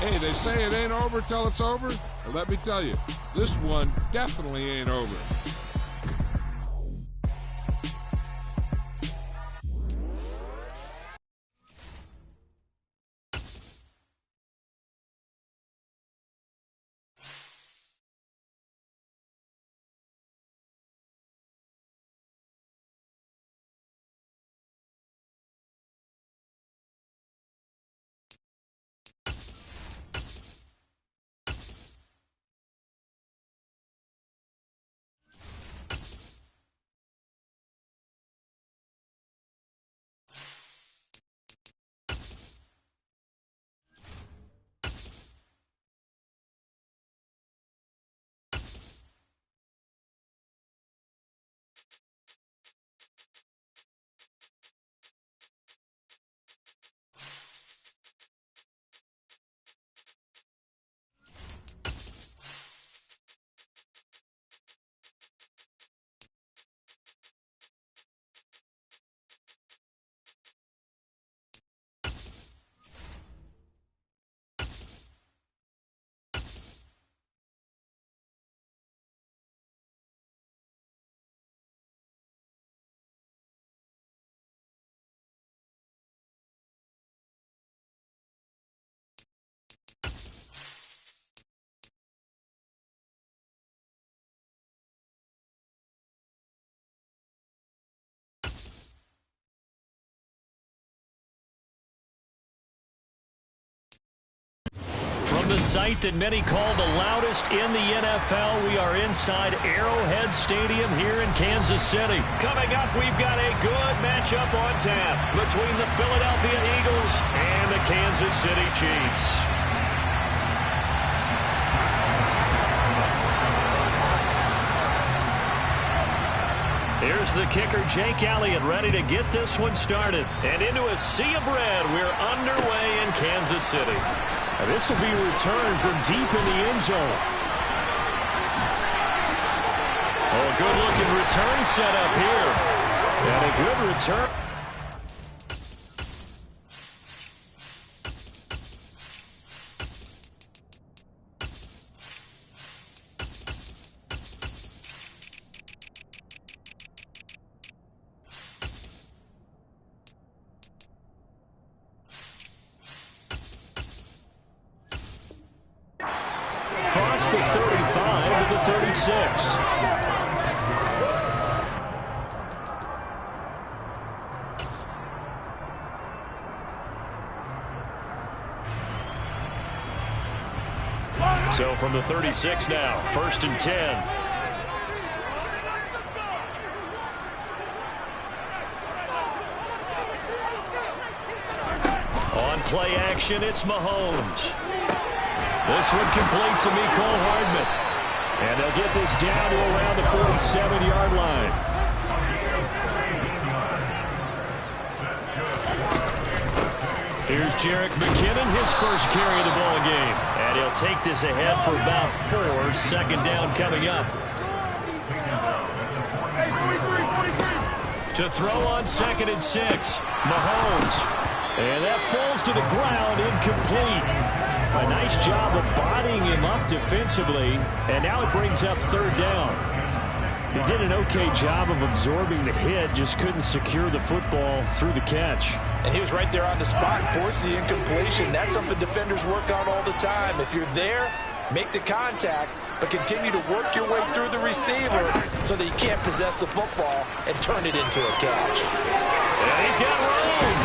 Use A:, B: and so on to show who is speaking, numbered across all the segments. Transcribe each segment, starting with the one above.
A: Hey, they say it ain't over till it's over. Well, let me tell you, this one definitely ain't over.
B: From the site that many call the loudest in the NFL, we are inside Arrowhead Stadium here in Kansas City. Coming up, we've got a good matchup on tap between the Philadelphia Eagles and the Kansas City Chiefs. Here's the kicker, Jake Elliott, ready to get this one started. And into a sea of red, we're underway in Kansas City. This will be returned from deep in the end zone. Oh, good-looking return set up here. And a good return. Across the 35 to the 36. So from the 36 now, 1st and 10. On play action, it's Mahomes. This one complete to Mecole Hardman. And they'll get this down to around the 47-yard line. Here's Jerick McKinnon, his first carry of the ball game. And he'll take this ahead for about 4. 2nd down coming up. To throw on 2nd and 6. Mahomes. And that falls to the ground, incomplete. A nice job of bodying him up defensively, and now it brings up 3rd down. He did an okay job of absorbing the hit, just couldn't secure the football through the catch.
C: And he was right there on the spot, forced the incompletion. That's something defenders work on all the time. If you're there, make the contact, but continue to work your way through the receiver so that you can't possess the football and turn it into a catch.
B: And he's got room.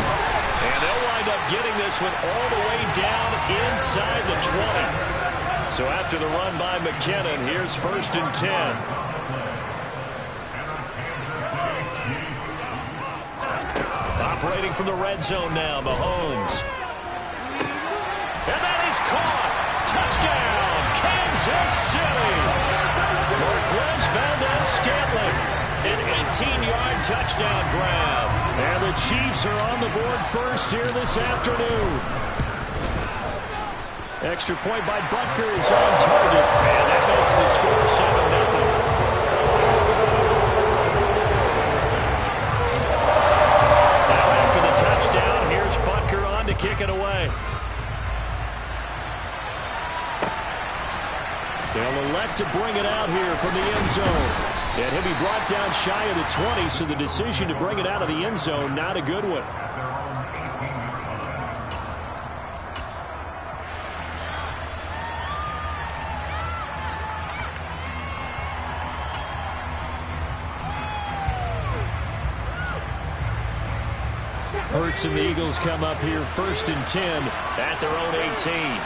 B: And they'll wind up getting this one all the way down inside the 20. So after the run by McKinnon, here's 1st and 10. Operating from the red zone now, Mahomes. And that is caught. Touchdown, Kansas City. Marquez Valdez-Scantling. An 18-yard touchdown grab. And the Chiefs are on the board first here this afternoon. Extra point by Butker is on target. And that makes the score 7-0. Now after the touchdown, here's Butker on to kick it away. from the end zone. And he'll be brought down shy of the 20, so the decision to bring it out of the end zone, not a good one. Hurts and the Eagles come up here 1st and 10 at their own 18.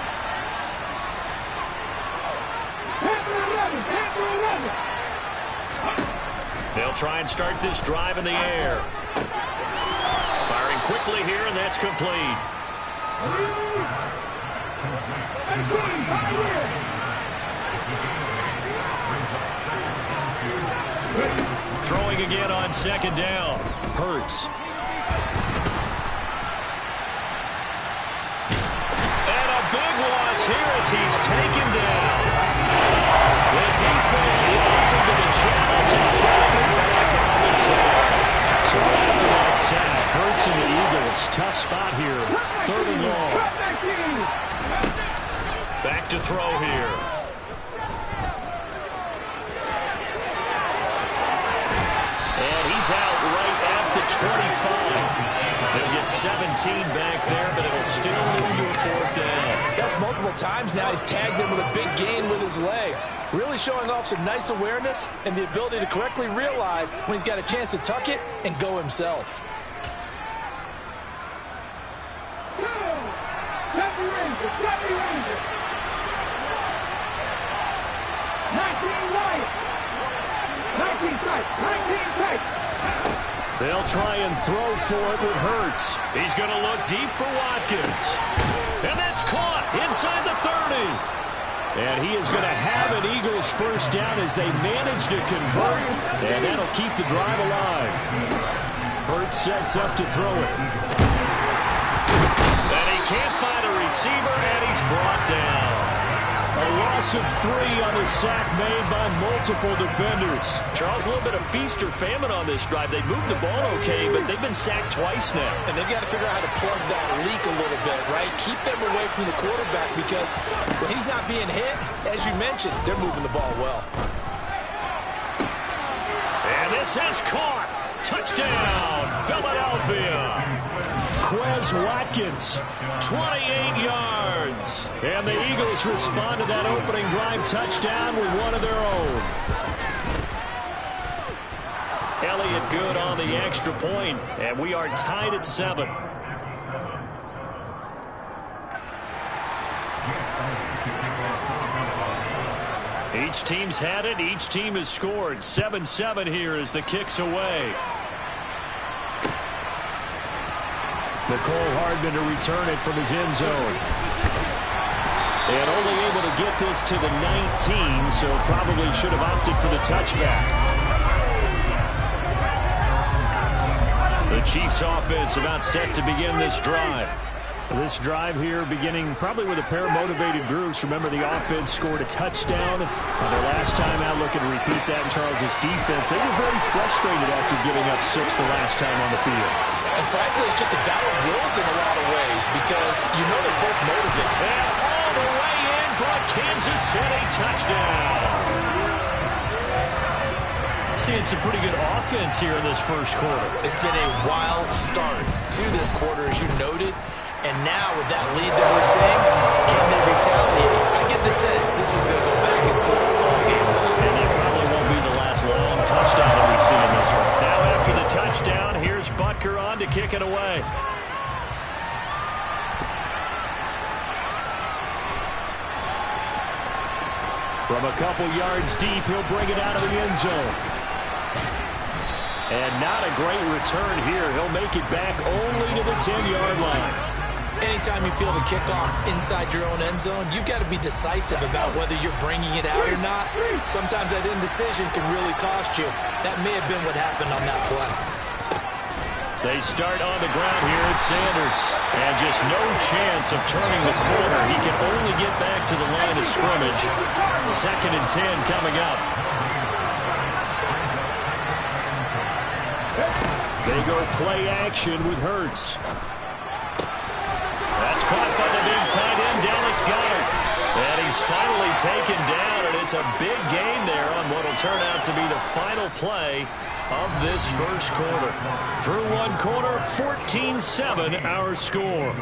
B: They'll try and start this drive in the air. Firing quickly here, and that's complete. Throwing again on 2nd down. Hurts. And a big loss here as he's taken down. The defense rising to the challenge and sending him back on the sack. So after that sack, Hurts and the Eagles, tough spot here. 3rd and long. Back to throw here. And he's out right at the 25. They'll get 17 back there, but it'll still lead to a 4th down.
C: That's multiple times now. He's tagged him with a big gain with his legs. Really showing off some nice awareness and the ability to correctly realize when he's got a chance to tuck it and go himself.
B: They'll try and throw for it with Hurts. He's going to look deep for Watkins. And that's caught inside the 30. And he is going to have an Eagles 1st down as they manage to convert. And that'll keep the drive alive. Hurts sets up to throw it. And he can't find a receiver, and he's brought down. A loss of 3 on the sack made by multiple defenders.
C: Charles, a little bit of feast or famine on this drive. They moved the ball okay, but they've been sacked twice now. And they've got to figure out how to plug that leak a little bit, right? Keep them away from the quarterback because when he's not being hit, as you mentioned, they're moving the ball well.
B: And this is caught. Touchdown, Philadelphia. Quez Watkins, 28 yards. And the Eagles respond to that opening drive touchdown with one of their own. Elliott good on the extra point, and we are tied at 7. Each team's had it. Each team has scored. 7-7 here as the kick's away. Nicole Hardman to return it from his end zone. And only able to get this to the 19, so probably should have opted for the touchback. The Chiefs offense about set to begin this drive. This drive here beginning probably with a pair of motivated groups. Remember, the offense scored a touchdown on their last time out. Looking to repeat that in Charles's defense. They were very frustrated after giving up 6 the last time on the field.
C: And frankly, it's just a battle of wills in a lot of ways because you know they're both motivated.
B: And all the way in for a Kansas City touchdown. Seeing some pretty good offense here in this first quarter.
C: It's been a wild start to this quarter, as you noted. And now with that lead that we're seeing, can they retaliate? I get the sense this one's going to go back and forth all game long.
B: And that probably won't be the last long touchdown that we see in this one. Now after the touchdown, here's Butker on to kick it away. From a couple yards deep, he'll bring it out of the end zone. And not a great return here. He'll make it back only to the 10-yard line.
C: Anytime you feel the kickoff inside your own end zone, you've got to be decisive about whether you're bringing it out or not. Sometimes that indecision can really cost you. That may have been what happened on that play.
B: They start on the ground here at Sanders. And just no chance of turning the corner. He can only get back to the line of scrimmage. 2nd and 10 coming up. They go play action with Hurts. That's caught by the big tight end, Dallas Goedert. And he's finally taken down, and it's a big gain there on what will turn out to be the final play of this first quarter. Through one quarter, 14-7 our score.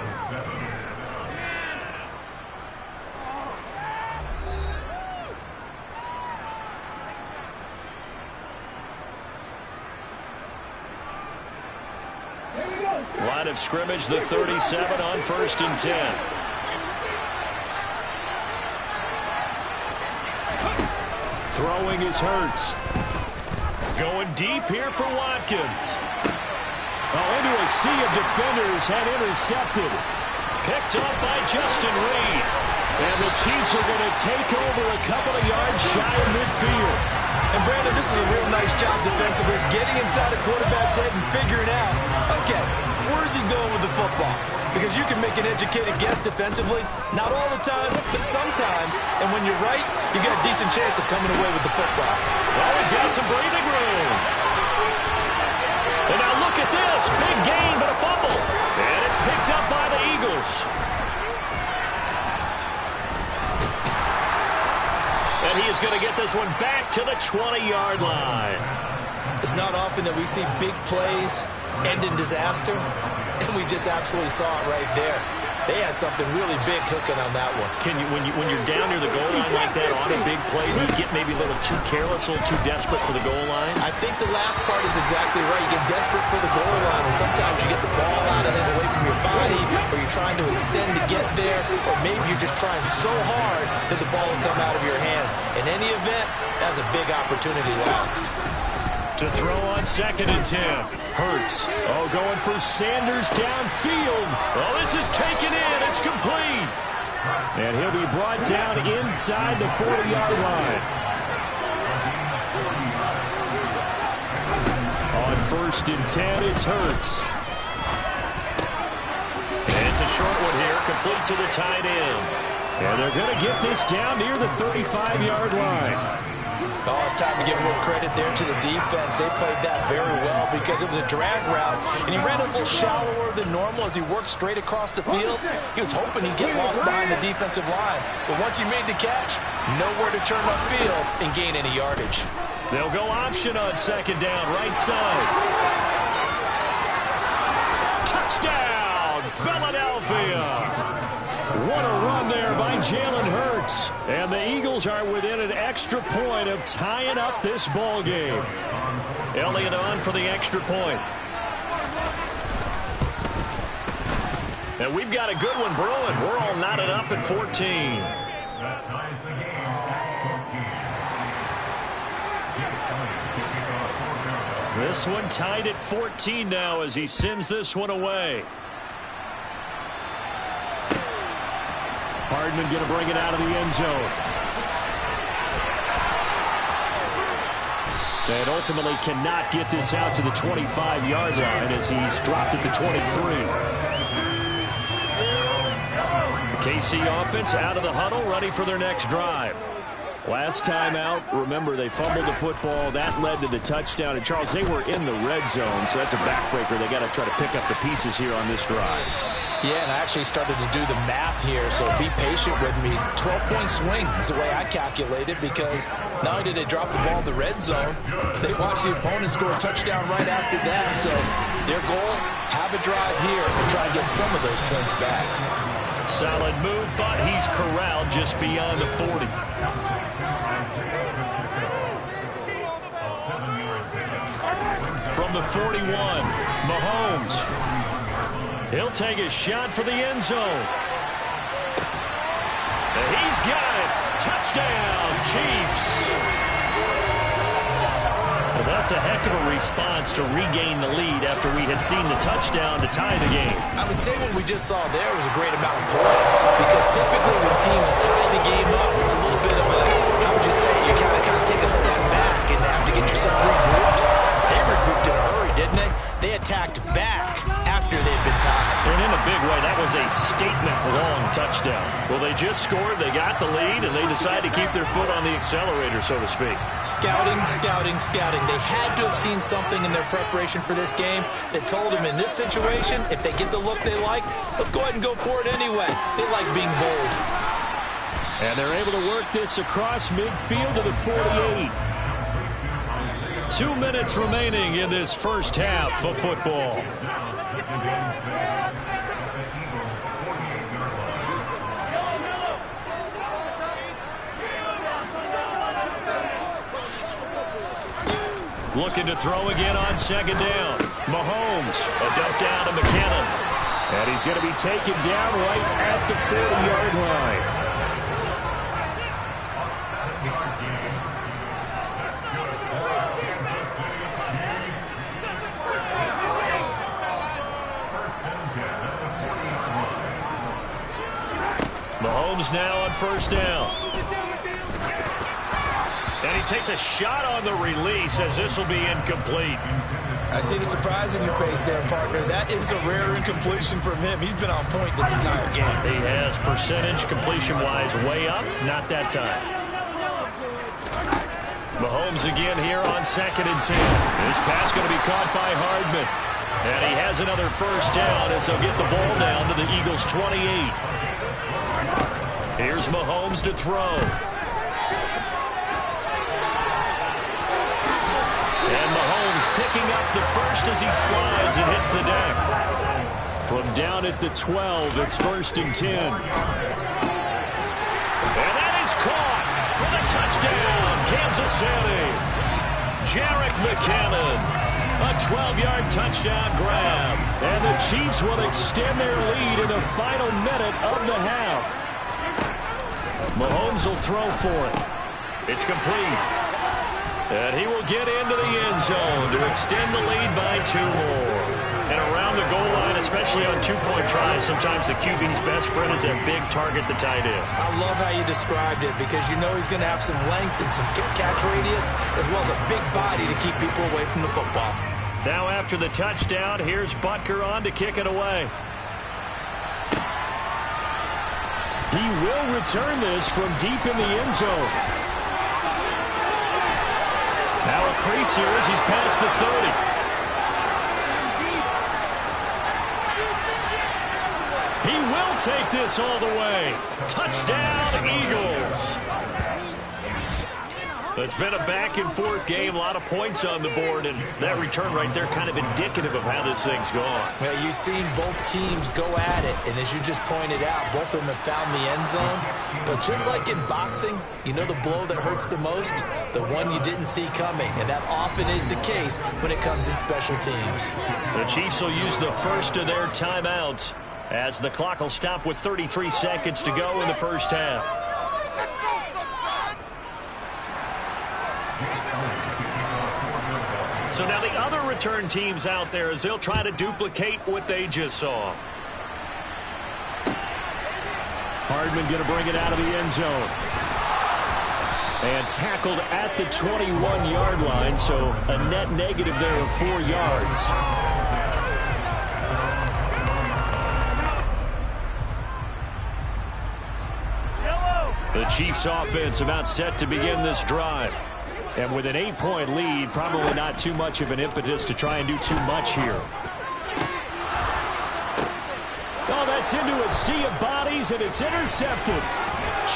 B: Line of scrimmage, the 37 on 1st and 10. Throwing is Hurts. Going deep here for Watkins. Oh, into a sea of defenders and intercepted. Picked up by Justin Reed. And the Chiefs are going to take over a couple of yards shy of midfield.
C: And Brandon, this is a real nice job defensively, getting inside a quarterback's head and figuring out, okay, where's he going with the football? Because you can make an educated guess defensively, not all the time, but sometimes. And when you're right, you got a decent chance of coming away with the football.
B: Well, he's got some breathing room. And now look at this. Big gain, but a fumble. And it's picked up by the Eagles. And he is going to get this one back to the 20-yard line.
C: It's not often that we see big plays end in disaster, and we just absolutely saw it right there. They had something really big cooking on that one.
B: Can you, when you're down near the goal line like that on a big play, do you get maybe a little too careless, a little too desperate for the goal line?
C: I think the last part is exactly right. You get desperate for the goal line, and sometimes you get the ball out of it away from your body, or you're trying to extend to get there, or maybe you're just trying so hard that the ball will come out of your hands. In any event, that's a big opportunity lost.
B: To throw on 2nd and 10. Hurts. Oh, going for Sanders downfield. Oh, this is taken in. It's complete. And he'll be brought down inside the 40-yard line. On 1st and 10, it's Hurts. And it's a short one here, complete to the tight end. And they're going to get this down near the 35-yard line.
C: Oh, it's time to give a little credit there to the defense. They played that very well because it was a drag route, and he ran a little shallower than normal as he worked straight across the field. He was hoping he'd get lost behind the defensive line, but once he made the catch, nowhere to turn upfield and gain any yardage.
B: They'll go option on 2nd down, right side. Touchdown, Philadelphia! What a run there by Jalen Hurts. And the Eagles are within an extra point of tying up this ball game. Elliott on for the extra point. And we've got a good one brewing. We're all knotted up at 14. This one tied at 14 now as he sends this one away. Hardman going to bring it out of the end zone. And ultimately cannot get this out to the 25-yard line as he's dropped at the 23. The KC offense out of the huddle, ready for their next drive. Last time out, remember, they fumbled the football. That led to the touchdown. And, Charles, they were in the red zone, so that's a backbreaker. They got to try to pick up the pieces here on this drive.
C: Yeah, and I actually started to do the math here, so be patient with me. 12-point swing is the way I calculated, because not only did they drop the ball in the red zone, they watched the opponent score a touchdown right after that. So their goal, have a drive here and try to get some of those points back.
B: Solid move, but he's corralled just beyond the 40. From the 41, Mahomes. He'll take a shot for the end zone. And he's got it. Touchdown, Chiefs. Well, that's a heck of a response to regain the lead after we had seen the touchdown to tie the game.
C: I would say what we just saw there was a great amount of points, because typically when teams tie the game up, it's a little bit of a, how would you say, you kind of take a step back and have to get yourself regrouped. They regrouped in a hurry, didn't they? They attacked back after they'd been tied.
B: And in a big way, that was a statement long touchdown. Well, they just scored, they got the lead, and they decided to keep their foot on the accelerator, so to speak.
C: Scouting, scouting, scouting. They had to have seen something in their preparation for this game that told them in this situation, if they get the look they like, let's go ahead and go for it anyway. They like being bold.
B: And they're able to work this across midfield to the 48. 2 minutes remaining in this first half of football. Looking to throw again on second down. Mahomes, a dump down to McKinnon. And he's going to be taken down right at the 40-yard line. Mahomes now on first down. And he takes a shot on the release as this will be incomplete.
C: I see the surprise in your face there, partner. That is a rare incompletion from him. He's been on point this entire game.
B: He has percentage completion-wise way up. Not that time. Mahomes again here on 2nd and 10. This pass going to be caught by Hardman. And he has another first down as they'll get the ball down to the Eagles' 28. Here's Mahomes to throw. And Mahomes picking up the first as he slides and hits the deck. From down at the 12, it's 1st and 10. And that is caught for the touchdown, Kansas City. Jerick McKinnon, a 12-yard touchdown grab. And the Chiefs will extend their lead in the final minute of the half. Mahomes will throw for it. It's complete. And he will get into the end zone to extend the lead by 2 more. And around the goal line, especially on 2-point tries, sometimes the QB's best friend is that big target, the tight end.
C: I love how you described it because you know he's going to have some length and some catch radius as well as a big body to keep people away from the football.
B: Now after the touchdown, here's Butker on to kick it away. He will return this from deep in the end zone. Now a crease here as he's past the 30. He will take this all the way. Touchdown, Eagles. It's been a back-and-forth game, a lot of points on the board, and that return right there kind of indicative of how this thing's gone.
C: Well, you've seen both teams go at it, and as you just pointed out, both of them have found the end zone. But just like in boxing, you know the blow that hurts the most? The one you didn't see coming, and that often is the case when it comes in special teams.
B: The Chiefs will use the first of their timeouts as the clock will stop with 33 seconds to go in the first half. So now the other return teams out there as they'll try to duplicate what they just saw. Hardman going to bring it out of the end zone. And tackled at the 21-yard line, so a net negative there of 4 yards. The Chiefs offense about set to begin this drive. And with an 8-point lead, probably not too much of an impetus to try and do too much here. Oh, that's into a sea of bodies, and it's intercepted.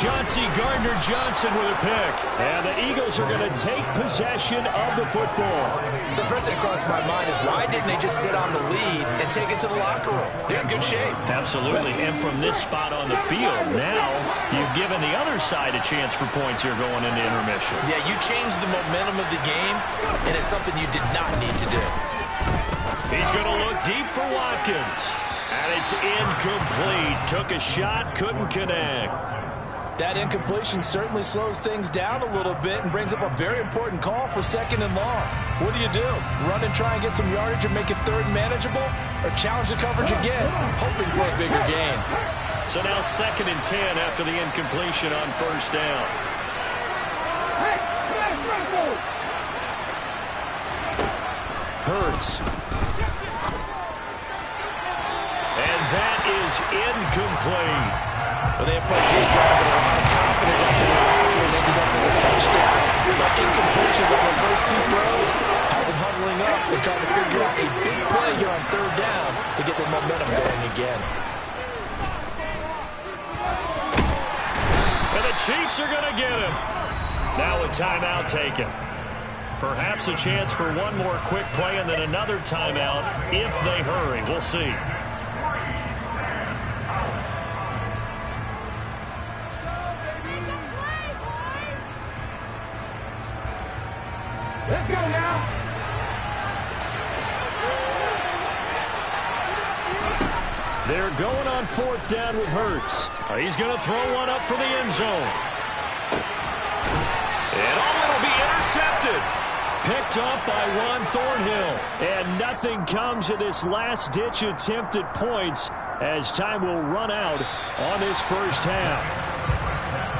B: Chauncey Gardner-Johnson with a pick. And the Eagles are going to take possession of the football.
C: So first thing across my mind is why didn't they just sit on the lead and take it to the locker room? They're in good shape.
B: Absolutely. And from this spot on the field, now you've given the other side a chance for points here going into intermission.
C: Yeah, you changed the momentum of the game, and it's something you did not need to do.
B: He's going to look deep for Watkins. And it's incomplete. Took a shot, couldn't connect.
C: That incompletion certainly slows things down a little bit and brings up a very important call for 2nd and long. What do? Run and try and get some yardage and make it 3rd manageable? Or challenge the coverage again, hoping for a bigger gain?
B: So now 2nd and 10 after the incompletion on first down. Hurts. And that is incomplete.
C: Well, they approach this drive with a lot of confidence after the last one ended up as a touchdown. But incompletions on the first 2 throws has them huddling up and trying to figure out a big play here on 3rd down to get their momentum going again.
B: And the Chiefs are going to get him. Now a timeout taken. Perhaps a chance for one more quick play and then another timeout if they hurry. We'll see.
D: Let's go now.
B: They're going on 4th down with Hurts. He's going to throw one up for the end zone. And it'll be intercepted. Picked up by Juan Thornhill. And nothing comes of this last-ditch attempt at points as time will run out on this first half.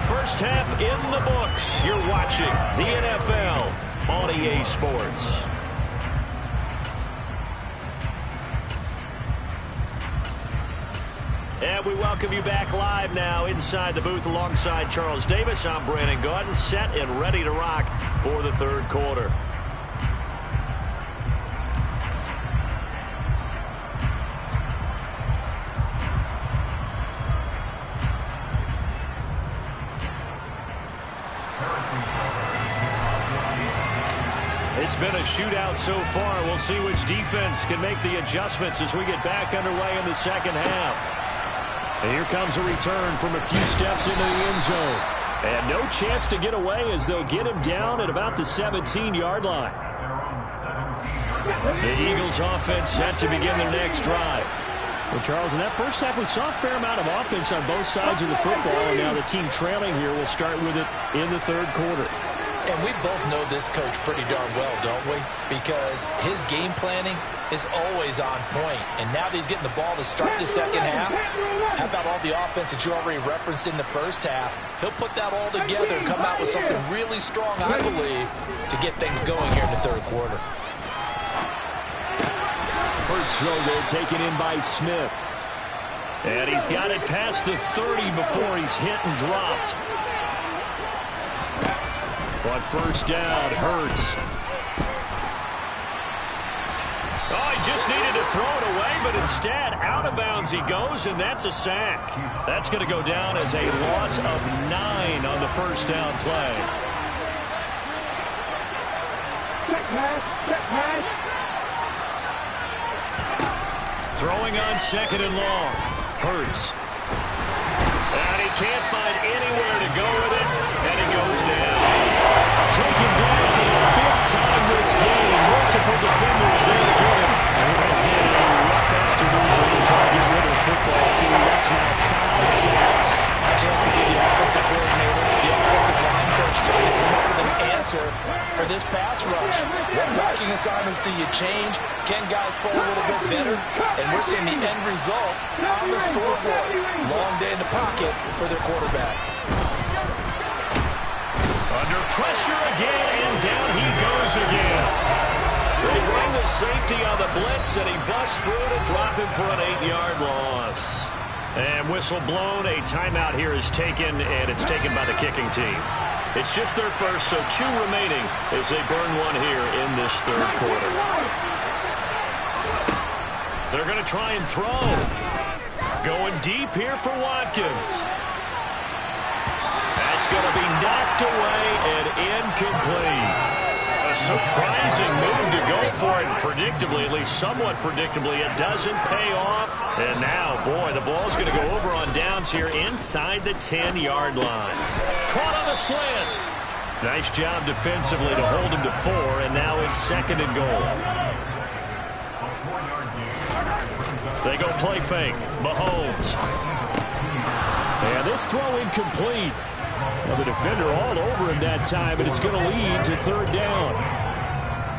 B: First half in the books. You're watching the NFL on EA Sports. And we welcome you back live now inside the booth alongside Charles Davis. I'm Brandon Gaudin, set and ready to rock for the third quarter. It's been a shootout so far. We'll see which defense can make the adjustments as we get back underway in the second half. And here comes a return from a few steps into the end zone. And no chance to get away as they'll get him down at about the 17-yard line. The Eagles offense set to begin their next drive. Well, Charles, in that first half, we saw a fair amount of offense on both sides of the football. And now the team trailing here will start with it in the third quarter.
C: And we both know this coach pretty darn well, don't we? Because his game planning is always on point. And now that he's getting the ball to start the second half, how about all the offense that you already referenced in the first half? He'll put that all together and come out with something really strong, I believe, to get things going here in the third quarter.
B: First throw goal taken in by Smith. And he's got it past the 30 before he's hit and dropped. But first down, Hurts. Oh, he just needed to throw it away, but instead, out of bounds he goes, and that's a sack. That's going to go down as a loss of 9 on the first down play. Throwing on second and long. Hurts. And he can't find anywhere to go with it, and he goes down. Taken down for the 5th time this game. Multiple defenders there to get him. And it has been a rough afternoon for him trying to get rid of the football. See, that's now 5 sacks.
C: I'd like to be the offensive coordinator, the offensive line coach, trying to come up with an answer for this pass rush. What blocking assignments do you change? Can guys play a little bit better? And we're seeing the end result on the scoreboard. Long day in the pocket for their quarterback.
B: Under pressure again, and down he goes again. They bring the safety on the blitz, and he busts through to drop him for an 8-yard loss. And whistle blown. A timeout here is taken, and it's taken by the kicking team. It's just their first, so 2 remaining as they burn one here in this third quarter. They're going to try and throw. Going deep here for Watkins. That's going to be knocked away and incomplete. A surprising move to go for it. Predictably, at least somewhat predictably, it doesn't pay off. And now, boy, the ball's going to go over on downs here inside the 10-yard line. Caught on the slant. Nice job defensively to hold him to 4, and now it's second and goal. They go play fake. Mahomes. And this throw incomplete. Well, the defender all over him that time, and it's going to lead to third down.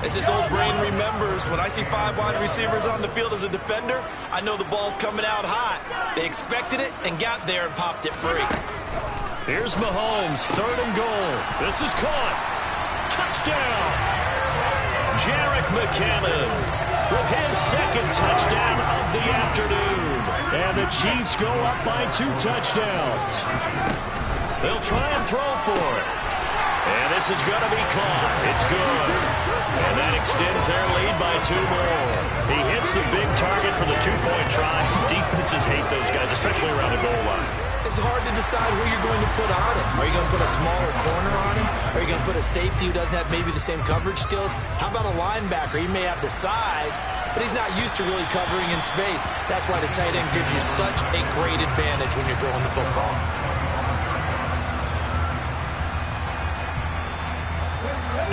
C: As his old brain remembers, when I see 5 wide receivers on the field as a defender, I know the ball's coming out hot. They expected it and got there and popped it free.
B: Here's Mahomes, third and goal. This is caught. Touchdown. Jerick McKinnon with his second touchdown of the afternoon. And the Chiefs go up by 2 touchdowns. They'll try and throw for it. And this is going to be caught. It's good. And that extends their lead by 2 more. He hits the big target for the 2-point try. Defenses hate those guys, especially around the goal line.
C: It's hard to decide who you're going to put on him. Are you going to put a smaller corner on him? Are you going to put a safety who doesn't have maybe the same coverage skills? How about a linebacker? He may have the size, but he's not used to really covering in space. That's why the tight end gives you such a great advantage when you're throwing the football.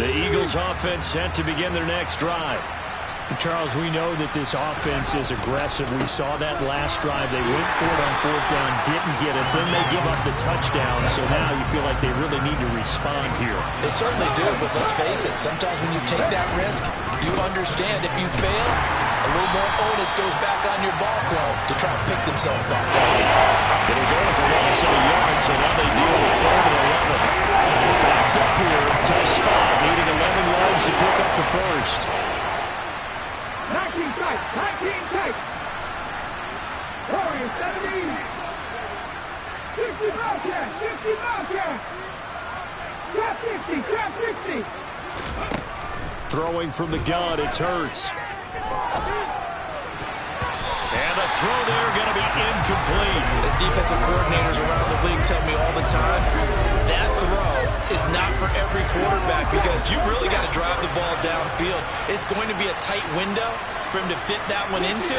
B: The Eagles offense set to begin their next drive.
D: Charles, we know that this offense is aggressive. We saw that last drive. They went for it on 4th down, didn't get it. Then they give up the touchdown. So now you feel like they really need to respond here.
C: They certainly do, but let's face it. Sometimes when you take that risk, you understand if you fail, a little more onus goes back on your ball club to try and pick themselves back up.
B: It'll go as a loss of a yard, so now they deal with 3rd and 11. Backed up here, tough spot, needing 11 yards to pick up the first.
E: 19 tight, 19 tight. Warriors 70. 60 Bobcat, 60 Bobcat. Trap 60, trap 60.
B: Throwing from the gun, it's Hurts. And the throw there going to be incomplete.
C: As defensive coordinators around the league tell me all the time, that throw is not for every quarterback because you really got to drive the ball downfield. It's going to be a tight window for him to fit that one into.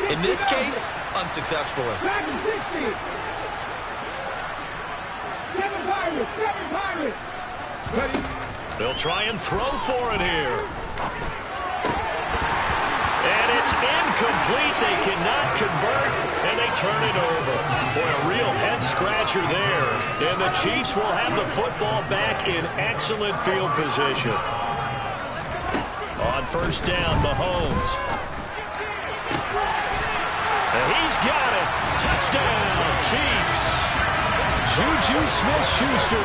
C: In this case, unsuccessfully.
E: 7 Pirates, 7 Pirates.
B: They'll try and throw for it here. And it's incomplete. They cannot convert, and they turn it over. Boy, a real head-scratcher there. And the Chiefs will have the football back in excellent field position. On 1st down, Mahomes. And he's got it. Touchdown, Chiefs.
D: Juju Smith-Schuster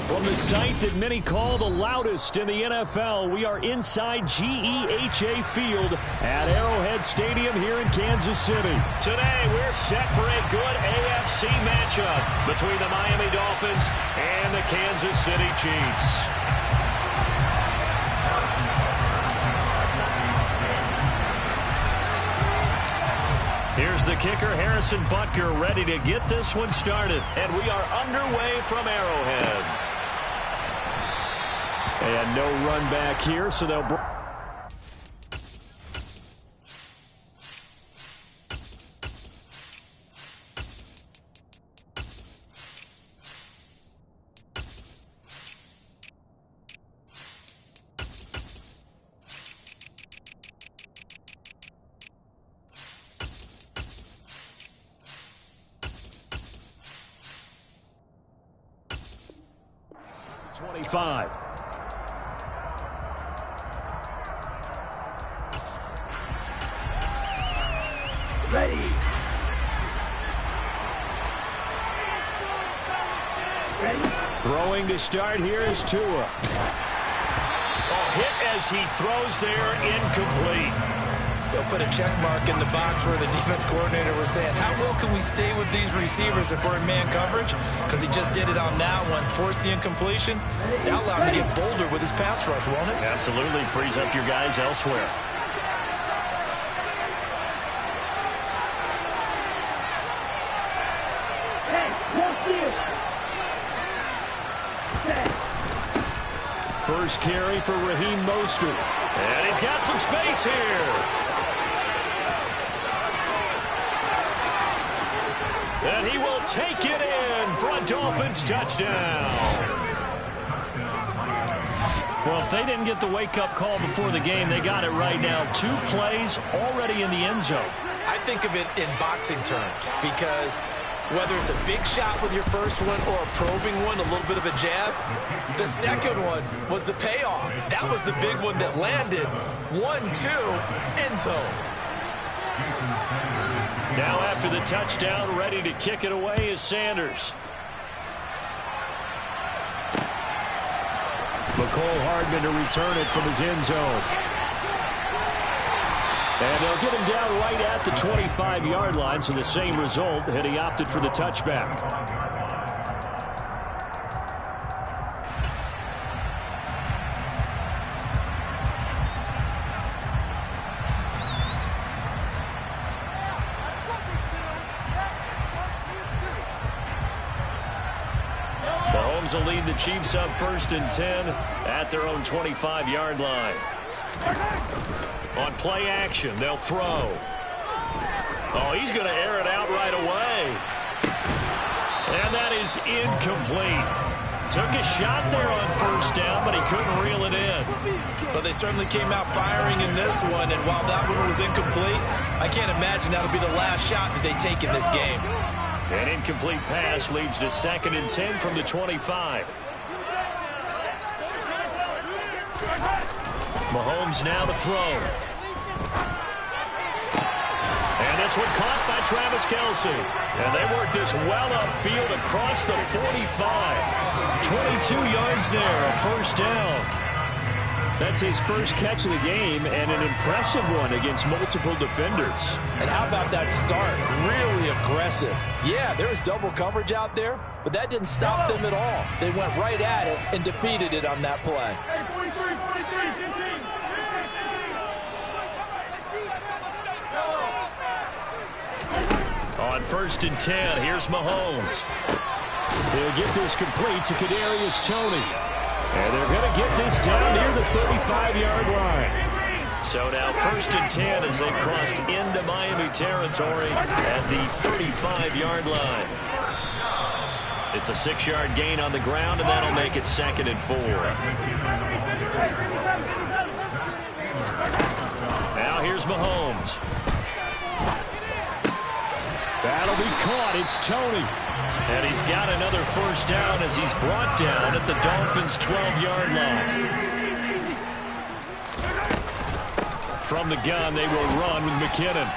B: From the site that many call the loudest in the NFL, we are inside GEHA Field at Arrowhead Stadium here in Kansas City. Today, we're set for a good AFC matchup between the Miami Dolphins and the Kansas City Chiefs. Here's the kicker, Harrison Butker, ready to get this one started. And we are underway from Arrowhead. And no run back here, so they'll... 25.
E: Ready. Ready.
B: Throwing to start here is Tua. Hit as he throws there, incomplete.
C: They'll put a check mark in the box where the defense coordinator was saying, how well can we stay with these receivers if we're in man coverage? Because he just did it on that one, force the incompletion. That'll allow him to get bolder with his pass rush, won't it?
B: Absolutely, frees up your guys elsewhere.
E: Hey, what's this?
B: First carry for Raheem Mostert. And he's got some space here. And he will take it in for a Dolphins touchdown. Well, if they didn't get the wake-up call before the game, they got it right now. 2 plays already in the end zone.
C: I think of it in boxing terms because whether it's a big shot with your first one or a probing one, a little bit of a jab, the second one was the payoff. That was the big one that landed. 1-2, end zone.
B: Now after the touchdown, ready to kick it away is Sanders. McCole Hardman to return it from his end zone. And they'll get him down right at the 25-yard line, so the same result, and he opted for the touchback. Mahomes will lead the Chiefs up 1st and 10 at their own 25-yard line. On play action, they'll throw. Oh, he's going to air it out right away. And that is incomplete. Took a shot there on 1st down, but he couldn't reel it in.
C: But they certainly came out firing in this one, and while that one was incomplete, I can't imagine that'll be the last shot that they take in this game.
B: An incomplete pass leads to 2nd and 10 from the 25. Mahomes now to throw. And this one caught by Travis Kelce. And they work this well upfield across the 45. 22 yards there, a 1st down. That's his first catch of the game, and an impressive one against multiple defenders.
C: And how about that start? Really aggressive. Yeah, there was double coverage out there, but that didn't stop them at all. They went right at it and defeated it on that play.
B: On 1st and 10, here's Mahomes. He'll get this complete to Kadarius Toney. And they're going to get this down near the 35-yard line. So now 1st and 10 as they've crossed into Miami territory at the 35-yard line. It's a 6-yard gain on the ground, and that'll make it 2nd and 4. Now here's Mahomes. That'll be caught. It's Toney. And he's got another 1st down as he's brought down at the Dolphins' 12-yard line. From the gun, they will run with McKinnon.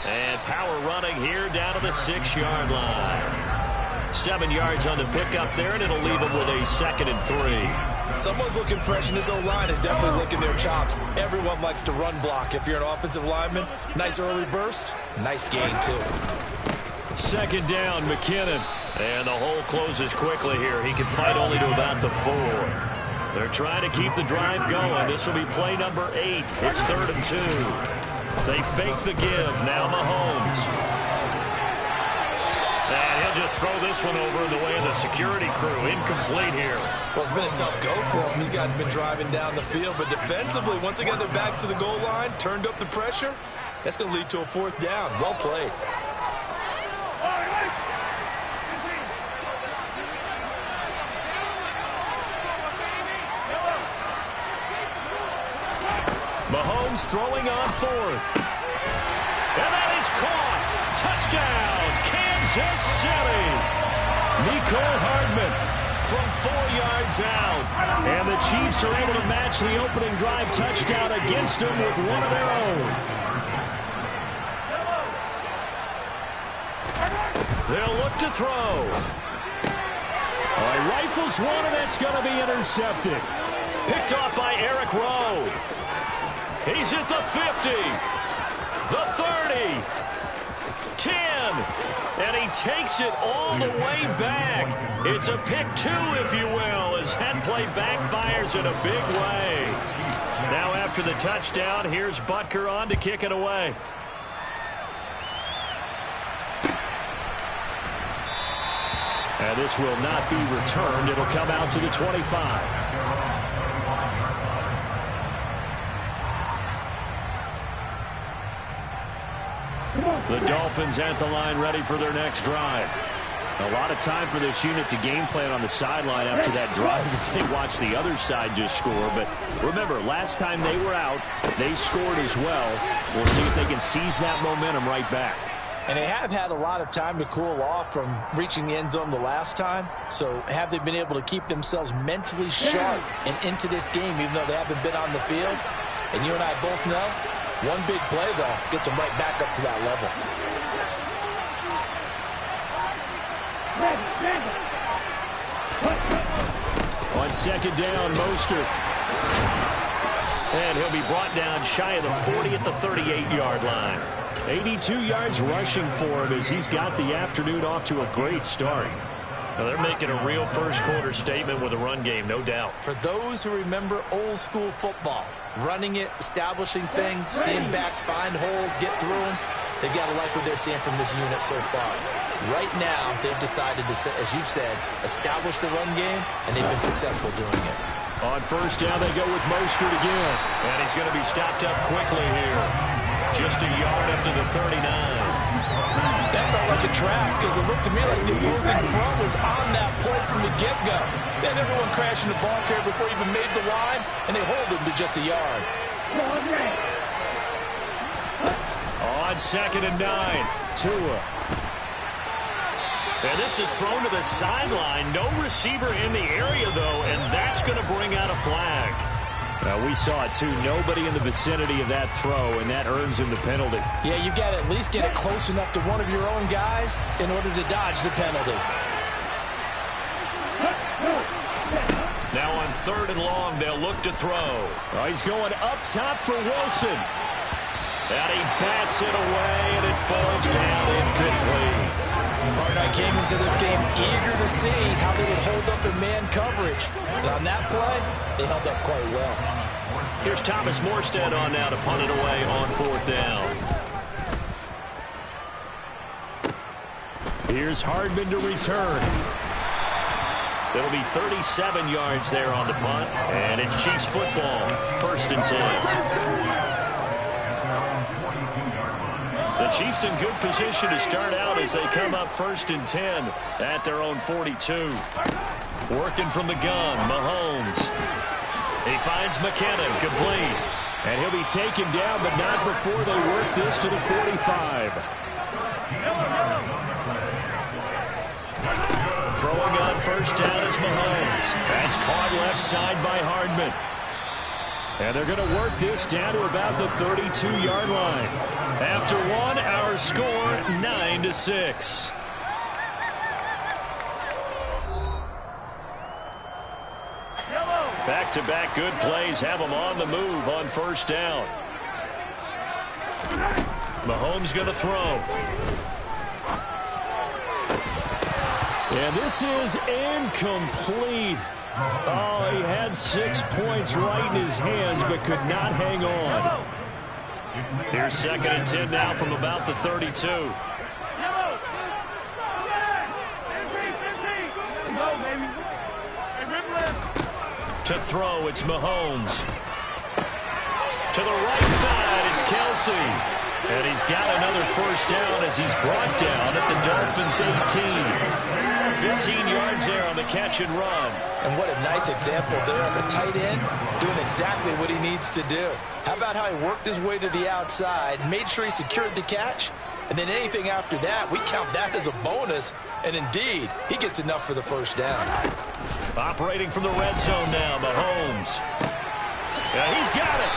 B: And power running here down to the 6-yard line. 7 yards on the pickup there, and it'll leave them with a 2nd and 3.
C: Someone's looking fresh, and this O-line is definitely licking their chops. Everyone likes to run block. If you're an offensive lineman, nice early burst, nice gain, too.
B: 2nd down, McKinnon. And the hole closes quickly here. He can fight only to about the 4. They're trying to keep the drive going. This will be play number 8. It's 3rd and 2. They fake the give. Now Mahomes. And he'll just throw this one over in the way of the security crew. Incomplete here.
C: Well, it's been a tough go for them. These guys have been driving down the field. But defensively, once they got their backs to the goal line, turned up the pressure, that's going to lead to a 4th down. Well played.
B: Mahomes throwing on 4th. And that is caught. Touchdown, Kansas City. Nicole Hardman from 4 yards out. And the Chiefs are able to match the opening drive touchdown against them with one of their own. They'll look to throw. Rifles one, and that's going to be intercepted. Picked off by Eric Rowe. He's at the 50, the 30, 10, and he takes it all the way back. It's a pick 2, if you will, as that play backfires in a big way. Now after the touchdown, here's Butker on to kick it away. And this will not be returned. It'll come out to the 25. The Dolphins at the line, ready for their next drive. A lot of time for this unit to game plan on the sideline after that drive that they watched the other side just score. But remember, last time they were out, they scored as well. We'll see if they can seize that momentum right back.
C: And they have had a lot of time to cool off from reaching the end zone the last time. So have they been able to keep themselves mentally sharp and into this game, even though they haven't been on the field? And you and I both know, one big play, though, gets them right back up to that level.
B: On 2nd down, Mostert. And he'll be brought down shy of the 40 at the 38-yard line. 82 yards rushing for him as he's got the afternoon off to a great start. Now they're making a real first-quarter statement with a run game, no doubt.
C: For those who remember old-school football, running it, establishing things, seeing backs find holes, get through them, they've got to like what they're seeing from this unit so far. Right now, they've decided to, as you've said, establish the run game, and they've been successful doing it.
B: On 1st down, they go with Mostert again. And he's going to be stopped up quickly here. Just a yard up to the 39.
C: That felt like a trap because it looked to me like the opposing front was on that play from the get-go. They had everyone crashing the ball carrier before he even made the line, and they hold him to just a yard.
B: On 2nd and 9, Tua. And this is thrown to the sideline. No receiver in the area, though, and that's going to bring out a flag. We saw it, too. Nobody in the vicinity of that throw, and that earns him the penalty.
C: Yeah, you've got to at least get it close enough to one of your own guys in order to dodge the penalty.
B: Now on 3rd and long, they'll look to throw. He's going up top for Wilson. And he bats it away, and it falls down incomplete.
C: Partner came into this game eager to see how they would hold up their man coverage. And on that play, they held up quite well.
B: Here's Thomas Morstead on now to punt it away on 4th down. Here's Hardman to return. It'll be 37 yards there on the punt, and it's Chiefs football, 1st and 10. The Chiefs in good position to start out as they come up 1st and 10 at their own 42. Working from the gun, Mahomes. He finds McKinnon, complete. And he'll be taken down, but not before they work this to the 45. Throwing on 1st down is Mahomes. That's caught left side by Hardman. And they're going to work this down to about the 32-yard line. After one, our score 9-6. Back-to-back good plays have them on the move on first down. Mahomes going to throw. And this is incomplete. Oh, he had 6 points right in his hands, but could not hang on. Here's 2nd and 10 now from about the 32. To throw, it's Mahomes. To the right side, it's Kelsey. And he's got another first down as he's brought down at the Dolphins' 18. 15 yards there on the catch and run.
C: And what a nice example there of a tight end doing exactly what he needs to do. How about how he worked his way to the outside, made sure he secured the catch, and then anything after that, we count that as a bonus. And indeed, he gets enough for the first down.
B: Operating from the red zone now, Mahomes. Yeah, he's got it.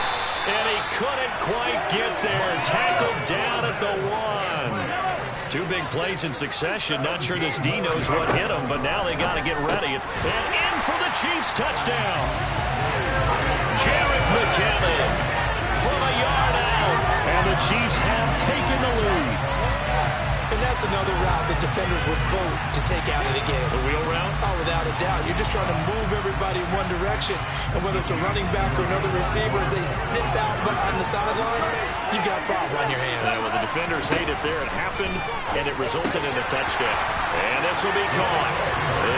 B: And he couldn't quite get there. Tackled down at the 1. 2 big plays in succession. Not sure this D knows what hit him, but now they got to get ready. And in for the Chiefs touchdown. Jarek McKinnon from a yard out. And the Chiefs have taken the lead.
C: And that's another route that defenders would vote to take out of the game.
B: The wheel route?
C: Oh, without a doubt. You're just trying to move everybody in one direction. And whether it's a running back or another receiver, as they sit out behind the sideline, you've got a problem on your hands.
B: Yeah, well, the defenders hate it there. It happened, and it resulted in a touchdown. And this will be caught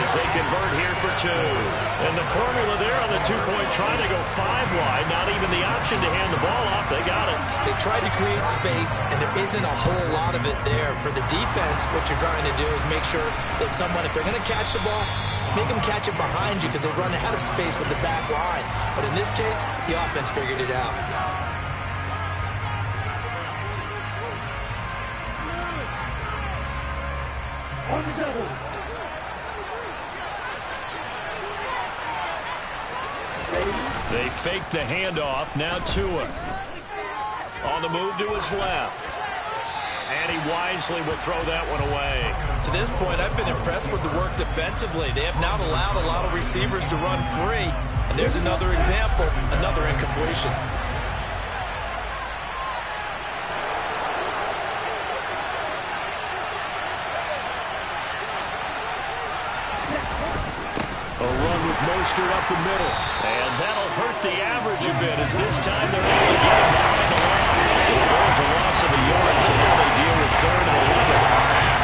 B: as they convert here for 2. And the formula there on the 2-point try to go 5 wide. Not even the option to hand the ball off. They got it.
C: They tried to create space, and there isn't a whole lot of it there. For the defense, what you're trying to do is make sure that if they're going to catch the ball, make them catch it behind you because they run out of space with the back line. But in this case, the offense figured it out.
B: They fake the handoff. Now Tua on the move to his left. And he wisely will throw that one away.
C: To this point, I've been impressed with the work defensively. They have not allowed a lot of receivers to run free. And there's another example, another incompletion.
B: A run with Mostert up the middle. And that'll hurt the average a bit as this time they're able to get him behind the line. There's a loss of a yard, so now they deal with 3rd and 11.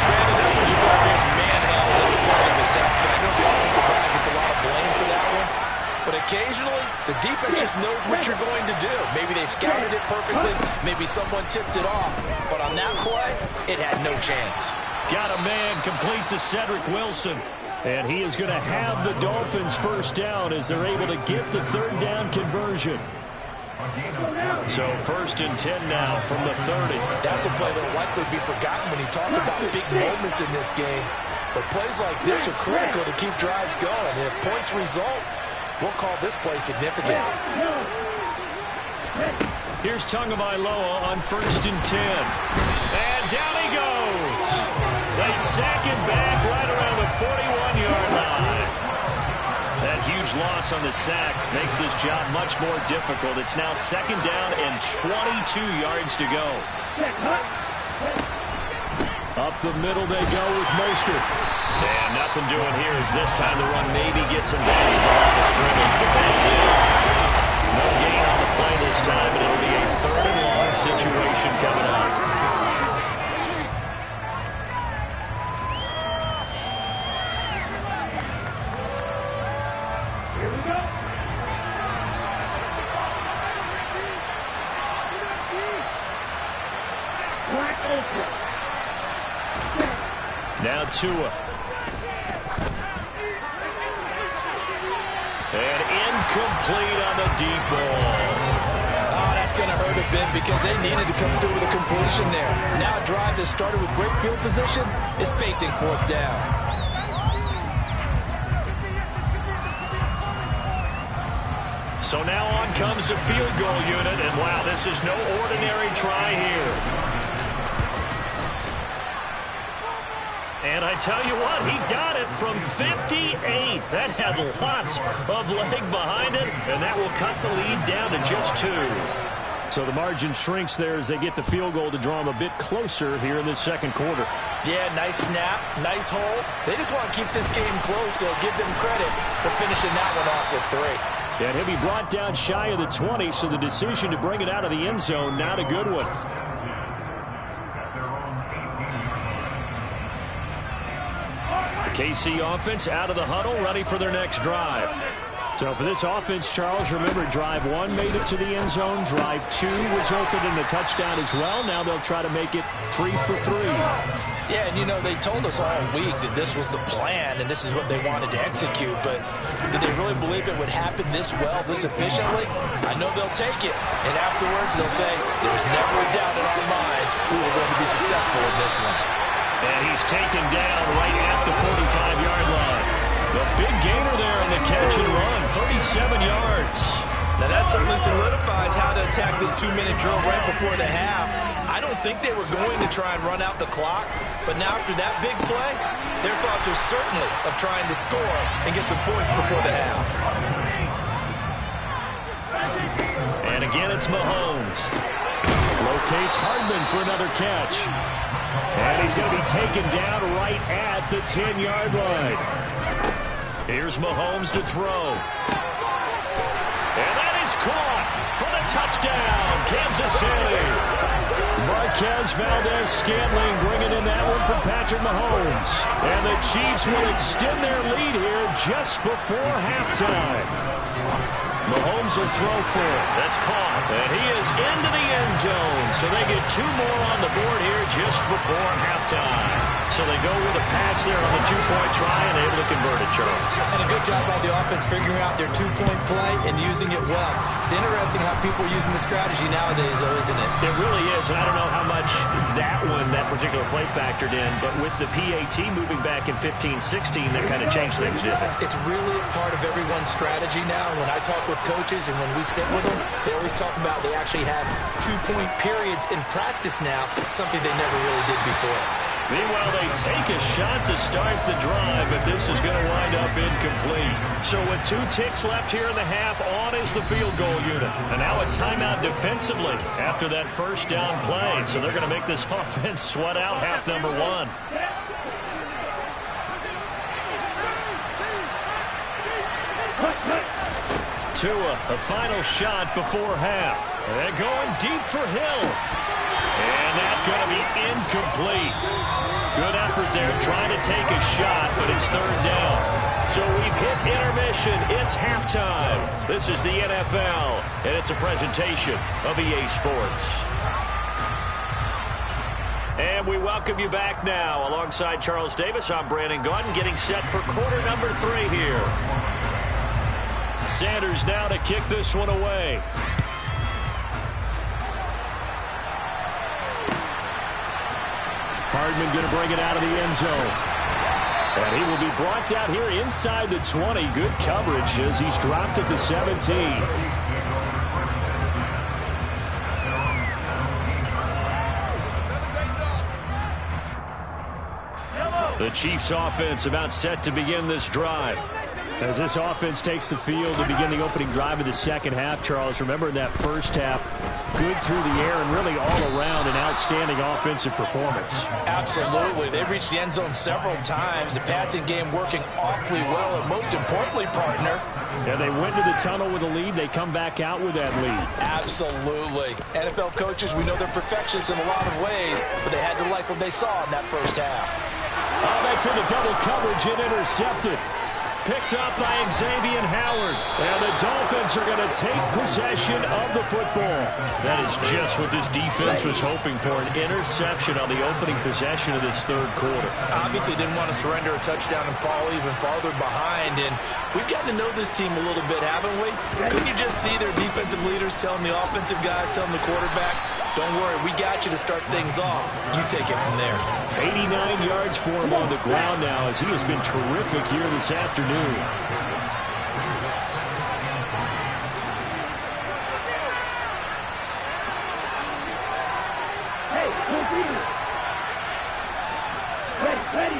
C: Brandon, that's what you call being manhandled at the point of attack. And I know the offensive back gets a lot of blame for that one. But occasionally, the defense just knows what you're going to do. Maybe they scouted it perfectly. Maybe someone tipped it off. But on that play, it had no chance.
B: Got a man complete to Cedric Wilson. And he is going to have the Dolphins first down as they're able to get the 3rd down conversion. So 1st and 10 now from the 30.
C: That's a play that will likely be forgotten when you talk about big moments in this game. But plays like this are critical to keep drives going. And if points result, we'll call this play significant.
B: Here's Tagovailoa on 1st and 10. And down he goes. They sack him back right around the 41-yard line. That huge loss on the sack makes this job much more difficult. It's now 2nd down and 22 yards to go. Up the middle they go with Mostert. And nothing doing here as this time the run maybe gets him back to the line of scrimmage, but that's it. No gain on the play this time, and it'll be a 3rd and long situation coming up. Now Tua. And incomplete on the deep ball.
C: Oh, that's going to hurt a bit because they needed to come through with a completion there. Now a drive that started with great field position is facing 4th down.
B: So now on comes the field goal unit, and wow, this is no ordinary try here. And I tell you what, he got it from 58. That had lots of leg behind it, and that will cut the lead down to just 2. So the margin shrinks there as they get the field goal to draw them a bit closer here in this second quarter.
C: Yeah, nice snap, nice hole. They just want to keep this game close, so give them credit for finishing that one off with 3.
B: And he'll be brought down shy of the 20, so the decision to bring it out of the end zone, not a good one. The KC offense out of the huddle, ready for their next drive. So for this offense, Charles, remember, drive 1 made it to the end zone. Drive 2 resulted in the touchdown as well. Now they'll try to make it 3 for 3.
C: Yeah, and you know, they told us all week that this was the plan and this is what they wanted to execute, but did they really believe it would happen this well, this efficiently? I know they'll take it, and afterwards they'll say, there was never a doubt in our minds we were going to be successful in this one.
B: And he's taken down right at the 45-yard line. The big gainer there in the catch and run, 37 yards.
C: Now that certainly solidifies how to attack this 2-minute drill right before the half. I don't think they were going to try and run out the clock, but now after that big play, their thoughts are certainly of trying to score and get some points before the half.
B: And again, it's Mahomes. Locates Hardman for another catch. And he's going to be taken down right at the 10-yard line. Here's Mahomes to throw. And that is caught for the touchdown, Kansas City. Marquez Valdez-Scantling bringing in that one for Patrick Mahomes. And the Chiefs will extend their lead here just before halftime. Mahomes will throw for it. That's caught. And he is into the end zone. So they get 2 more on the board here just before halftime. So they go with a pass there on the 2-point try and able to convert it, Charles.
C: And a good job by the offense figuring out their 2-point play and using it well. It's interesting how people are using the strategy nowadays, though, isn't it?
B: It really is. And I don't know how much that particular play factored in, but with the PAT moving back in 15-16, that kind of changed things, didn't it?
C: It's really a part of everyone's strategy now. When I talk with coaches and when we sit with them, they always talk about they actually have 2-point periods in practice now, something they never really did before.
B: Meanwhile, they take a shot to start the drive, but this is going to wind up incomplete. So with 2 ticks left here in the half, on is the field goal unit. And now a timeout defensively after that first down play. So they're going to make this offense sweat out half number 1. Tua, a final shot before half. And going deep for Hill. And that's going to be incomplete. Good effort there trying to take a shot, but it's 3rd down. So we've hit intermission. It's halftime. This is the NFL, and it's a presentation of EA Sports. And we welcome you back now. Alongside Charles Davis, I'm Brandon Gaudin, getting set for quarter number 3 here. Sanders now to kick this one away. Hardman going to bring it out of the end zone. And he will be brought down here inside the 20. Good coverage as he's dropped at the 17. The Chiefs offense about set to begin this drive. As this offense takes the field to begin the opening drive of the second half, Charles, remember in that first half, good through the air and really all around an outstanding offensive performance.
C: Absolutely. They reached the end zone several times. The passing game working awfully well, and most importantly, partner.
B: Yeah, they went to the tunnel with a lead. They come back out with that lead.
C: Absolutely. NFL coaches, we know they're perfectionists in a lot of ways, but they had to like what they saw in that first half.
B: Oh, that's into double coverage and intercepted. Picked up by Xavier Howard. And the Dolphins are going to take possession of the football. That is just what this defense was hoping for, an interception on the opening possession of this 3rd quarter.
C: Obviously didn't want to surrender a touchdown and fall even farther behind. And we've gotten to know this team a little bit, haven't we? Couldn't you just see their defensive leaders telling the offensive guys, telling the quarterback, don't worry, we got you to start things off. You take it from there.
B: 89 yards for him on the ground now as he has been terrific here this afternoon.
E: Hey, ready.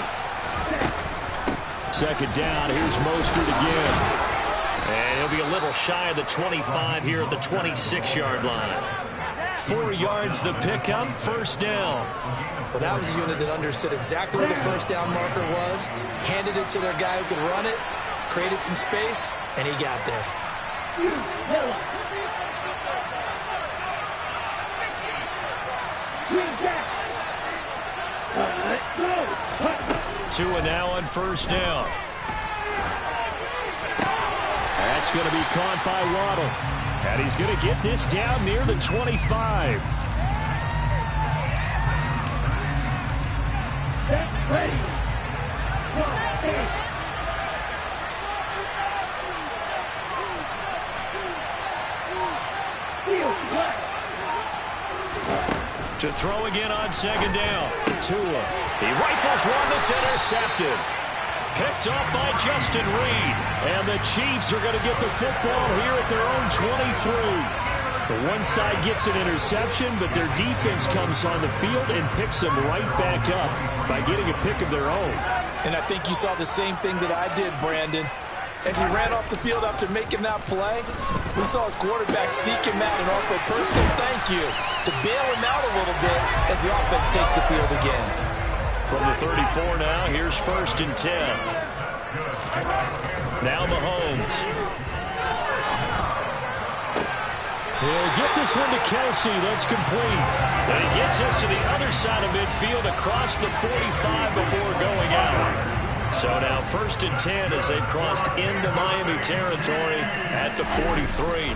B: Second down, here's Mostert again. And he'll be a little shy of the 25 here at the 26-yard line. 4 yards the pickup, first down.
C: Well, that was a unit that understood exactly where the first down marker was, handed it to their guy who could run it, created some space, and he got there.
B: 2 and now on first down. That's going to be caught by Waddle. And he's going to get this down near the 25.
E: Ready.
B: To throw again on second down. Tua. He rifles one that's intercepted. Picked up by Justin Reed. And the Chiefs are going to get the football here at their own 23. The one side gets an interception, but their defense comes on the field and picks them right back up by getting a pick of their own.
C: And I think you saw the same thing that I did, Brandon. As he ran off the field after making that play, we saw his quarterback seek him out and offer a personal thank you to bail him out a little bit as the offense takes the field again.
B: From the 34 now, here's first and 10. Now Mahomes. He'll get this one to Kelsey. That's complete. And he gets us to the other side of midfield across the 45 before going out. So now first and 10 as they've crossed into Miami territory at the 43.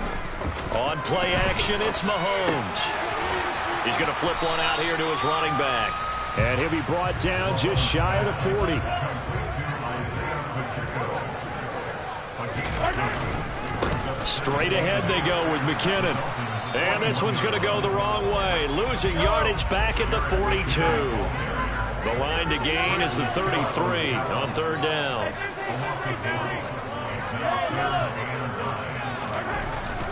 B: On play action, it's Mahomes. He's going to flip one out here to his running back. And he'll be brought down just shy of the 40. Straight ahead they go with McKinnon. And this one's going to go the wrong way. Losing yardage back at the 42. The line to gain is the 33 on third down.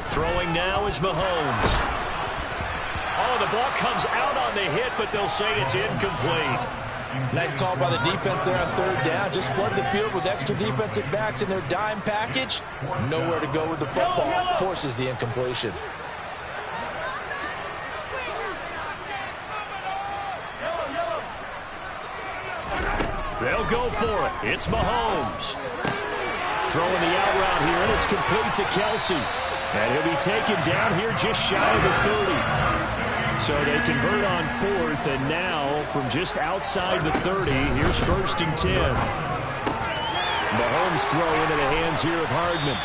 B: Throwing now is Mahomes. Oh, the ball comes out on the hit, but they'll say it's incomplete.
C: Nice call by the defense there on third down. Just flood the field with extra defensive backs in their dime package. Nowhere to go with the football. Forces the incompletion.
B: They'll go for it. It's Mahomes. Throwing the out route here, and it's complete to Kelsey. And he'll be taken down here just shy of the 30. So they convert on fourth, and now from just outside the 30, here's first and 10. Mahomes throw into the hands here of Hardman.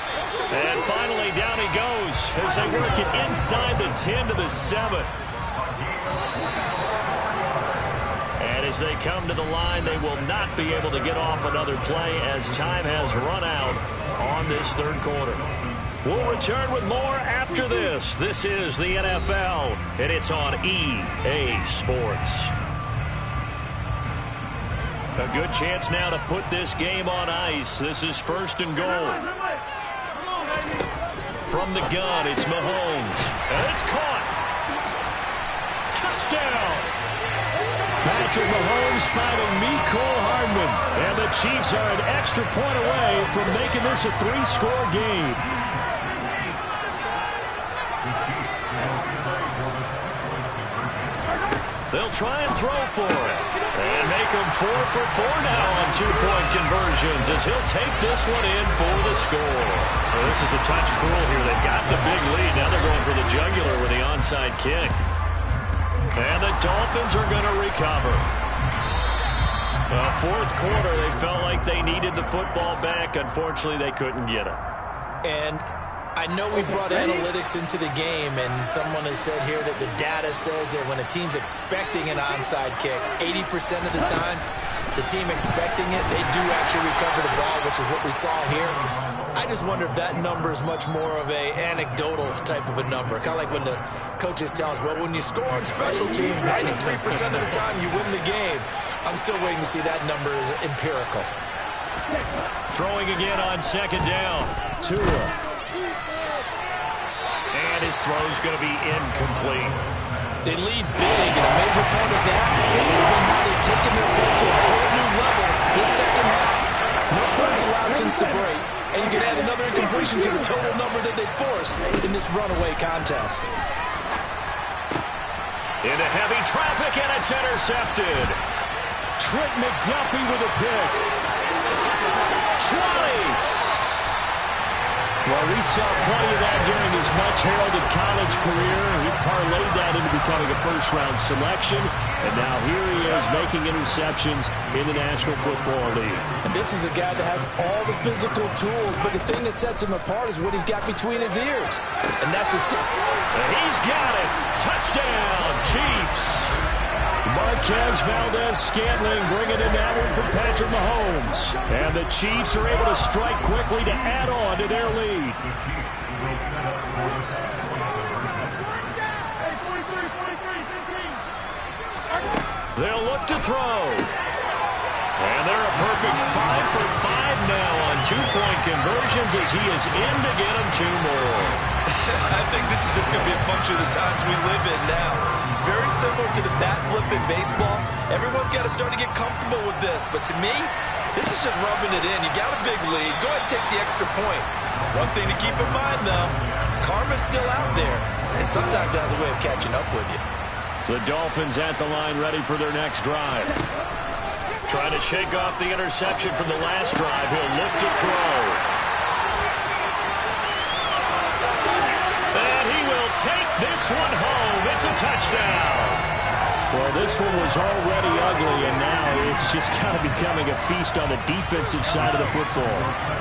B: And finally down he goes as they work it inside the 10 to the 7. And as they come to the line, they will not be able to get off another play as time has run out on this third quarter. We'll return with more after this. This is the NFL, and it's on EA Sports. A good chance now to put this game on ice. This is first and goal. From the gun, it's Mahomes. And it's caught. Touchdown. Patrick Mahomes finding Mecole Hardman. And the Chiefs are an extra point away from making this a 3-score game. They'll try and throw for it. And make them 4 for 4 now on 2-point conversions as he'll take this one in for the score. Well, this is a touch cruel here. They've got the big lead. Now they're going for the jugular with the onside kick. And the Dolphins are going to recover. Well, fourth quarter, they felt like they needed the football back. Unfortunately, they couldn't get it.
C: And I know we brought analytics into the game, and someone has said here that the data says that when a team's expecting an onside kick, 80% of the time, the team expecting it, they do actually recover the ball, which is what we saw here. I just wonder if that number is much more of a anecdotal type of a number. Kind of like when the coaches tell us, well, when you score on special teams, 93% of the time you win the game. I'm still waiting to see that number is empirical.
B: Throwing again on second down. Tua. And his throw's going to be incomplete.
C: They lead big, and a major part of that has been how they've taken their play to a whole new level this second half. No and you can add another incompletion to the total number that they forced in this runaway contest.
B: Into heavy traffic, and it's intercepted. Trent McDuffie with a pick. 20. Well, we saw plenty of that during his much-heralded college career. He parlayed that into becoming a first-round selection, and now here he is making interceptions in the National Football League.
C: And this is a guy that has all the physical tools, but the thing that sets him apart is what he's got between his ears. And that's the...
B: And he's got it. Touchdown, Chiefs. Marquez Valdez-Scantling bringing in that one from Patrick Mahomes. And the Chiefs are able to strike quickly to add on to their lead. They'll look to throw. And they're a perfect 5 for 5 now on 2-point conversions as he is in to get them 2 more.
C: I think this is just going to be a function of the times we live in now. Very similar to the bat flip in baseball. Everyone's got to start to get comfortable with this. But to me, this is just rubbing it in. You got a big lead. Go ahead and take the extra point. One thing to keep in mind, though, karma's still out there. And sometimes it has a way of catching up with you.
B: The Dolphins at the line ready for their next drive. Trying to shake off the interception from the last drive. He'll look to throw. And he will take this one home. It's a touchdown. Well, this one was already ugly, and now it's just kind of becoming a feast on the defensive side of the football.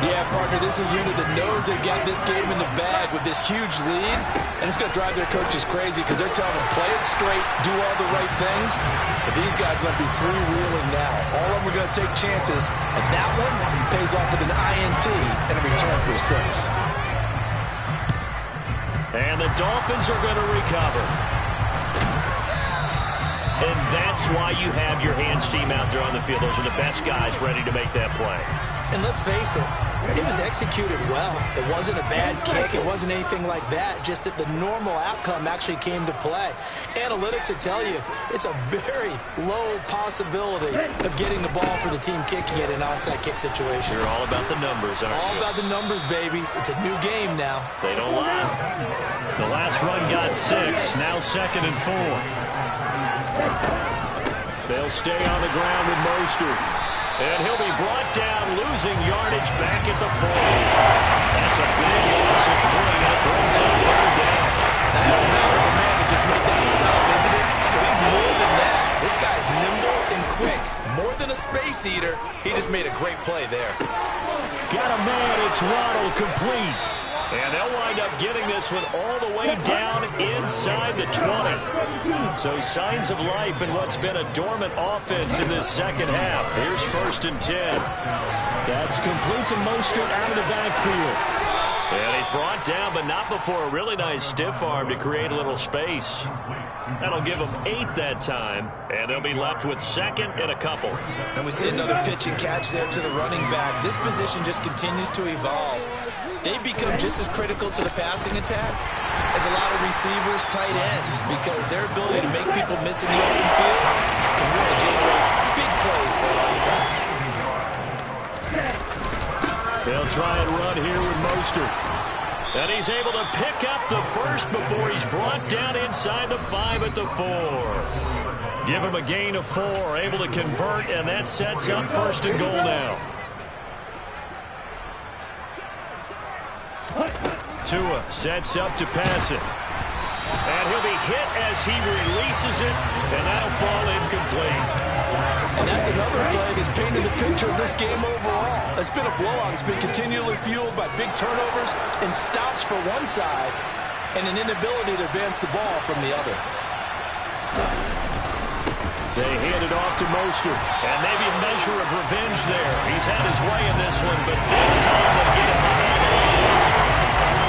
C: Yeah, partner, this is a unit that knows they've got this game in the bag with this huge lead, and it's going to drive their coaches crazy because they're telling them, play it straight, do all the right things. But these guys are going to be freewheeling now. All of them are going to take chances, and that one pays off with an INT and a return for 6.
B: And the Dolphins are going to recover. And that's why you have your hands team out there on the field. Those are the best guys ready to make that play.
C: And let's face it, it was executed well. It wasn't a bad kick. It wasn't anything like that. Just that the normal outcome actually came to play. Analytics will tell you it's a very low possibility of getting the ball for the team kicking it in an onside kick situation.
B: You're all about the numbers, aren't you?
C: All about the numbers, baby. It's a new game now.
B: They don't lie. The last run got 6. Now 2nd and 4. They'll stay on the ground with Mostert. And he'll be brought down, losing yardage back at the 40. That's a big loss of 3. That brings up 3rd down.
C: Now, that's a matter of a man that just made that stop, isn't it? But he's more than that. This guy's nimble and quick. More than a space eater. He just made a great play there.
B: Got a man. It's Waddle, complete. And they'll wind up getting this one all the way down inside the 20. So signs of life in what's been a dormant offense in this second half. Here's 1st and 10. That's complete to Mostert out of the backfield. And he's brought down, but not before a really nice stiff arm to create a little space. That'll give them 8 that time, and they'll be left with 2nd and a couple.
C: And we see another pitch and catch there to the running back. This position just continues to evolve. They become just as critical to the passing attack as a lot of receivers, tight ends, because their ability to make people miss in the open field can really generate big plays for an offense.
B: They'll try and run here with Mostert. And he's able to pick up the 1st before he's brought down inside the 5 at the 4. Give him a gain of 4, able to convert, and that sets up 1st and goal now. Tua sets up to pass it. And he'll be hit as he releases it, and that'll fall incomplete.
C: And that's another play that's painted the picture of this game overall. It's been a blowout. It's been continually fueled by big turnovers and stops for one side and an inability to advance the ball from the other.
B: They hand it off to Mostert, and maybe a measure of revenge there. He's had his way in this one, but this time they'll get him behind the line.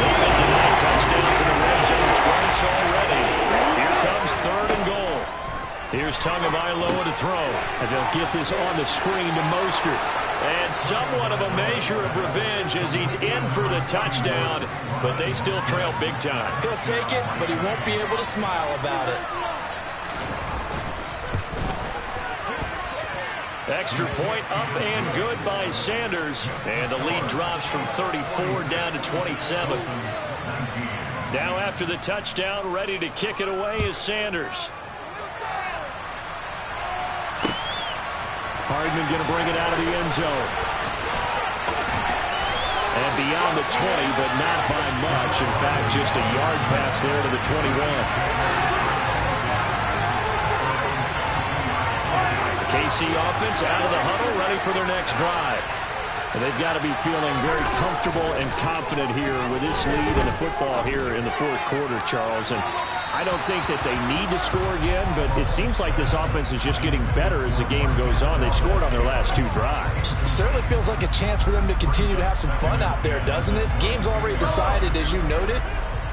B: They've been denied touchdowns in the red zone twice already. Here comes 3rd and goal. Here's Tagovailoa to throw. And they'll get this on the screen to Mostert. And somewhat of a measure of revenge as he's in for the touchdown, but they still trail big time.
C: He'll take it, but he won't be able to smile about it.
B: Extra point up and good by Sanders. And the lead drops from 34 down to 27. Now after the touchdown, ready to kick it away is Sanders. Hardman going to bring it out of the end zone. And beyond the 20, but not by much. In fact, just a yard pass there to the 21. The KC offense out of the huddle, ready for their next drive. And they've got to be feeling very comfortable and confident here with this lead in the football here in the fourth quarter, Charles. And I don't think that they need to score again, but it seems like this offense is just getting better as the game goes on. They've scored on their last 2 drives.
C: It certainly feels like a chance for them to continue to have some fun out there, doesn't it? Game's already decided, as you noted.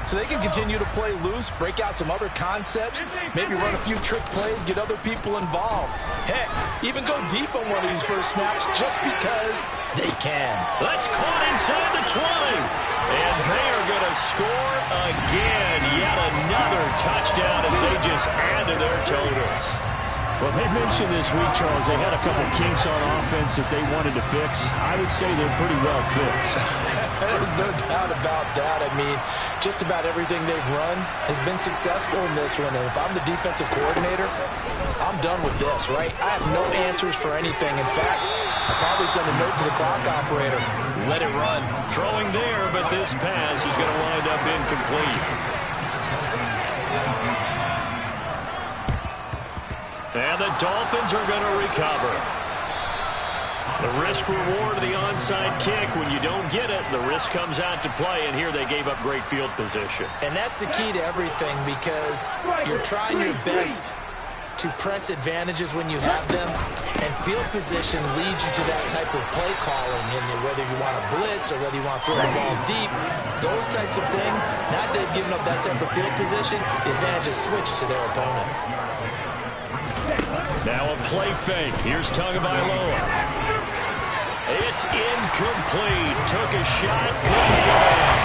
C: So they can continue to play loose, break out some other concepts, maybe run a few trick plays, get other people involved. Heck, even go deep on one of these first snaps just because they can.
B: That's caught inside the 20. And they are going to score again. Yet another touchdown as they just add to their totals.
D: Well, they mentioned this week, Charles, they had a couple kinks on offense that they wanted to fix. I would say they're pretty well fixed.
C: There's no doubt about that. I mean, just about everything they've run has been successful in this one. And if I'm the defensive coordinator, I'm done with this, right? I have no answers for anything. In fact, I'll probably send a note to the clock operator. Let it run.
B: Throwing there, but this pass is going to wind up incomplete. And the Dolphins are going to recover. The risk-reward of the onside kick. When you don't get it, the risk comes out to play, and here they gave up great field position.
C: And that's the key to everything, because you're trying your best to press advantages when you have them, and field position leads you to that type of play calling, and whether you want to blitz or whether you want to throw the ball deep, those types of things, now they've given up that type of field position, the advantage is switched to their opponent.
B: Now a play fake. Here's Tagovailoa. It's incomplete. Took a shot. Couldn't get it.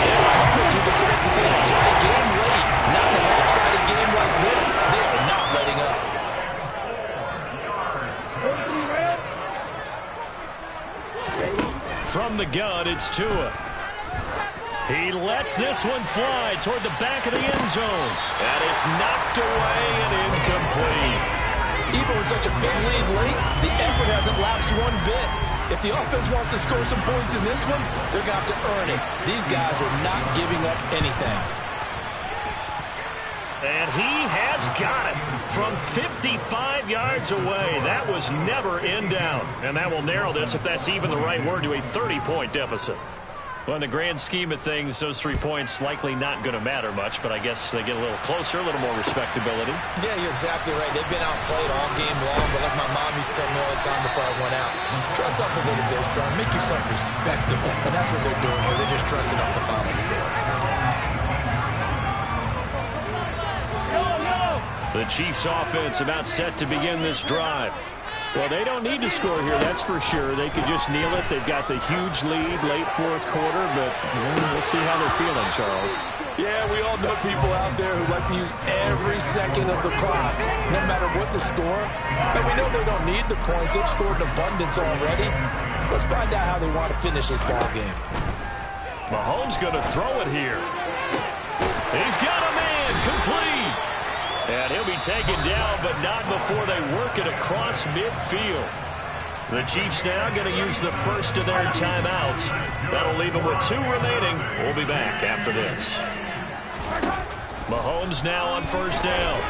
C: That's coverage you'd expect to see in a tie game late. Not in a lopsided game like this. They are not letting up.
B: From the gun, it's Tua. He lets this one fly toward the back of the end zone. And it's knocked away and incomplete.
C: Even with such a big lead late, the effort hasn't lapsed one bit. If the offense wants to score some points in this one, they're going to have to earn it. These guys are not giving up anything.
B: And he has got it from 55 yards away. That was never in down. And that will narrow this, if that's even the right word, to a 30-point deficit. Well, in the grand scheme of things, those 3 points likely not going to matter much, but I guess they get a little closer, a little more respectability.
C: Yeah, you're exactly right. They've been outplayed all game long, but like my mom used to tell me all the time before I went out, dress up a little bit, son. Make yourself respectable. And that's what they're doing here. They're just dressing up the final score.
B: The Chiefs offense about set to begin this drive.
D: Well, they don't need to score here, that's for sure. They could just kneel it. They've got the huge lead late fourth quarter, but we'll see how they're feeling, Charles.
C: Yeah, we all know people out there who like to use every second of the clock, no matter what the score. But we know they don't need the points. They've scored in abundance already. Let's find out how they want to finish this ball game.
B: Mahomes going to throw it here. He's got a man, complete. And he'll be taken down, but not before they work it across midfield. The Chiefs now going to use the first of their timeouts. That'll leave them with 2 remaining. We'll be back after this. Mahomes now on first down.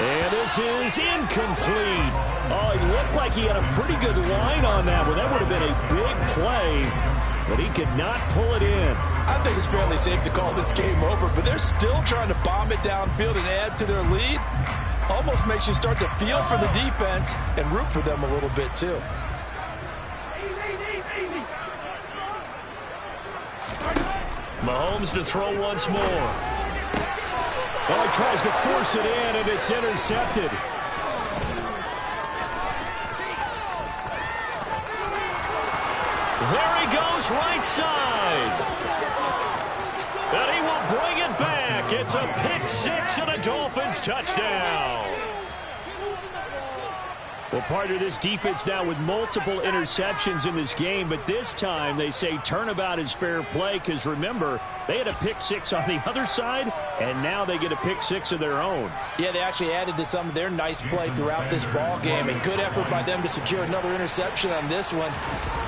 D: And this is incomplete. Oh, it looked like he had a pretty good line on that one. That would have been a big play, but he could not pull it in.
C: I think it's fairly safe to call this game over, but they're still trying to bomb it downfield and add to their lead. Almost makes you start to feel for the defense and root for them a little bit, too.
B: Mahomes to throw once more.
D: Well, he tries to force it in, and it's intercepted.
B: There he goes, right side. And he will bring it back. It's a pick 6 and a Dolphins touchdown.
D: Well, part of this defense now with multiple interceptions in this game, but this time they say turnabout is fair play because, remember, they had a pick six on the other side, and now they get a pick six of their own.
C: Yeah, they actually added to some of their nice play throughout this ball game. A good effort by them to secure another interception on this one.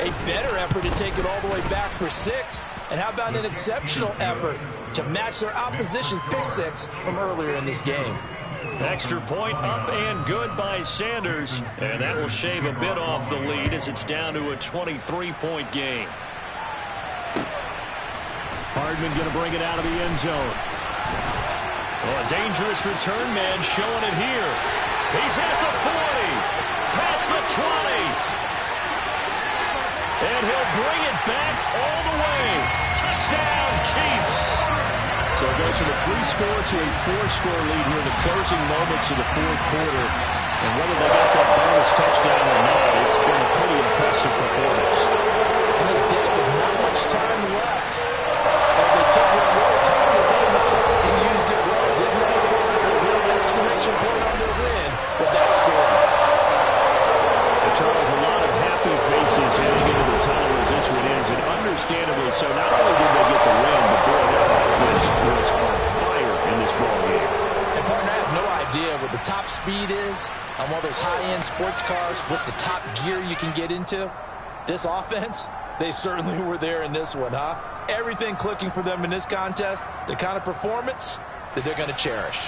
C: A better effort to take it all the way back for 6. And how about an exceptional effort to match their opposition's pick six from earlier in this game?
B: Extra point up and good by Sanders. And that will shave a bit off the lead as it's down to a 23-point game.
D: Hardman going to bring it out of the end zone.
B: Well, a dangerous return man showing it here. He's at the 40. Past the 20. And he'll bring it back all the way. Touchdown, Chiefs.
D: So it goes from a 3-score to a 4-score lead here in the closing moments of the fourth quarter. And whether they got that bonus touchdown or not, it's been a pretty impressive performance.
C: And they did it with not much time left. But they took what little time was on the clock and used it well, didn't they? Put a real exclamation point on their win with that score.
D: And Charles, a lot of happy faces heading into the tunnel as this one ends, and understandably so. Not only did they get the win, but boy, their offense was on fire in this ball game.
C: And partner, I have no idea what the top speed is on one of those high-end sports cars. What's the top gear you can get into? This offense, they certainly were there in this one, huh? Everything clicking for them in this contest, the kind of performance that they're going to cherish.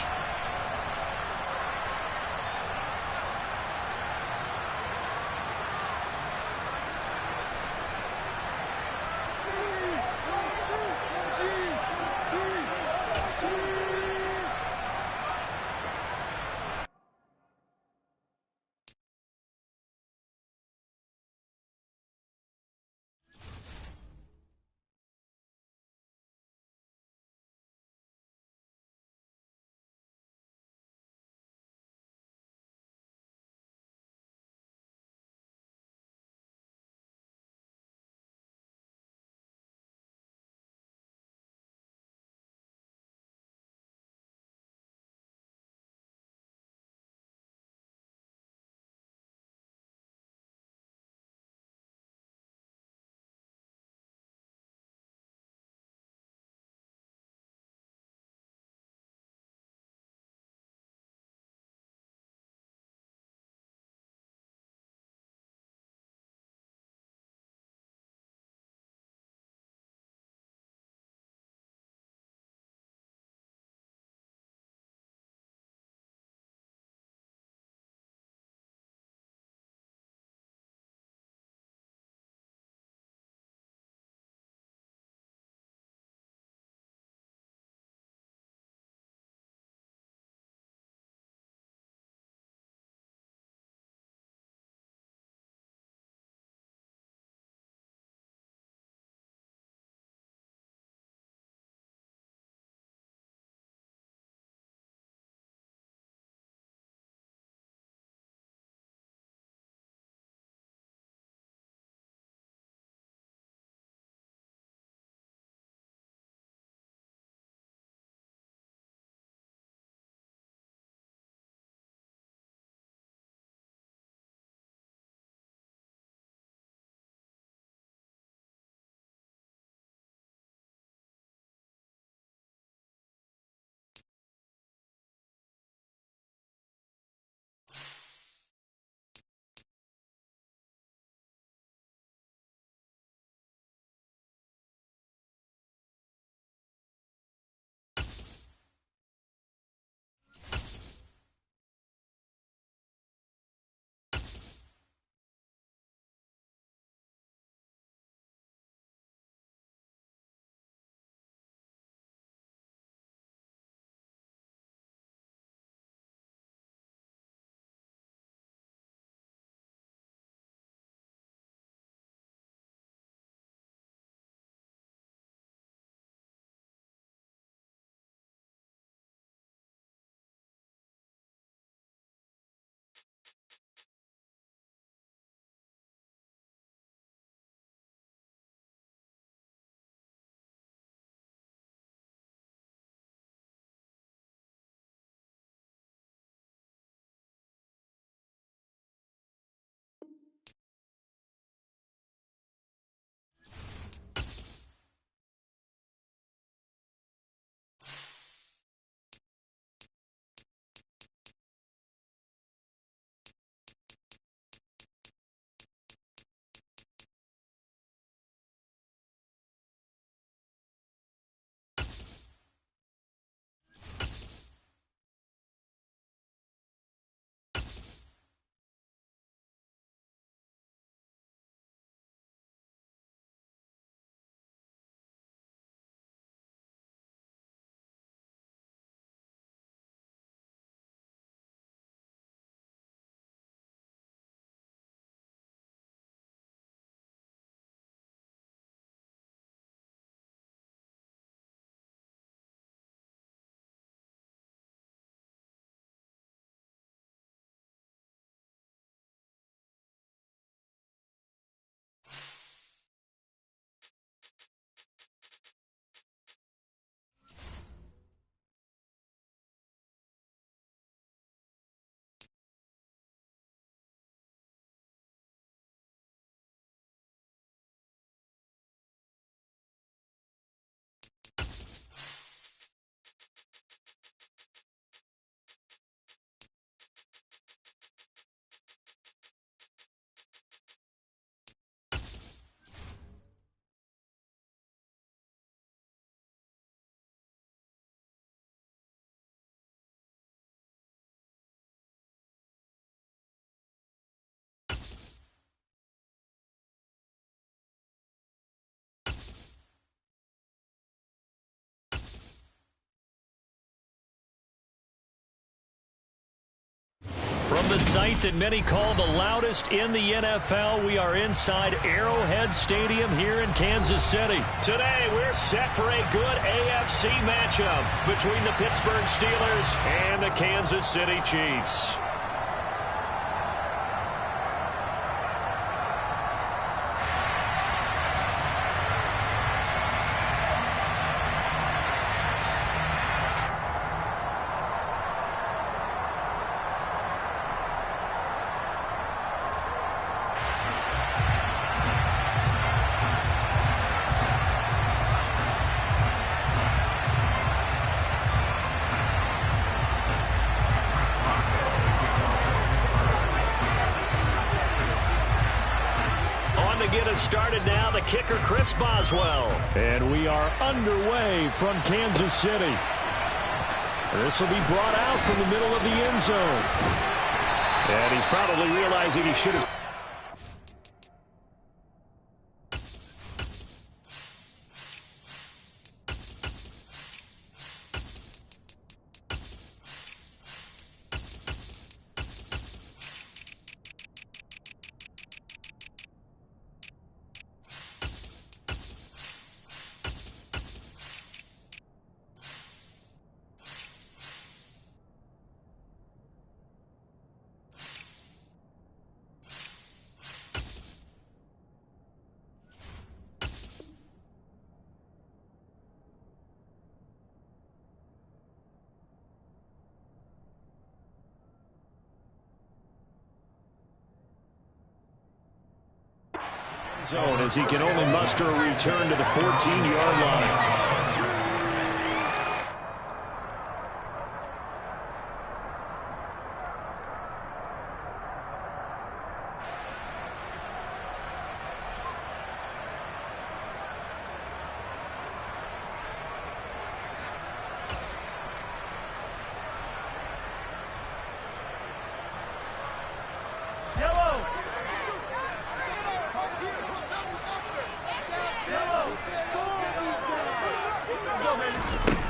B: From the site that many call the loudest in the NFL, we are inside Arrowhead Stadium here in Kansas City. Today, we're set for a good AFC matchup between the Pittsburgh Steelers and the Kansas City Chiefs. Get us started now, the kicker, Chris Boswell. And we are underway from Kansas City. This will be brought out from the middle of the end zone. And he's probably realizing he should have... zone as he can only muster a return to the 14-yard line.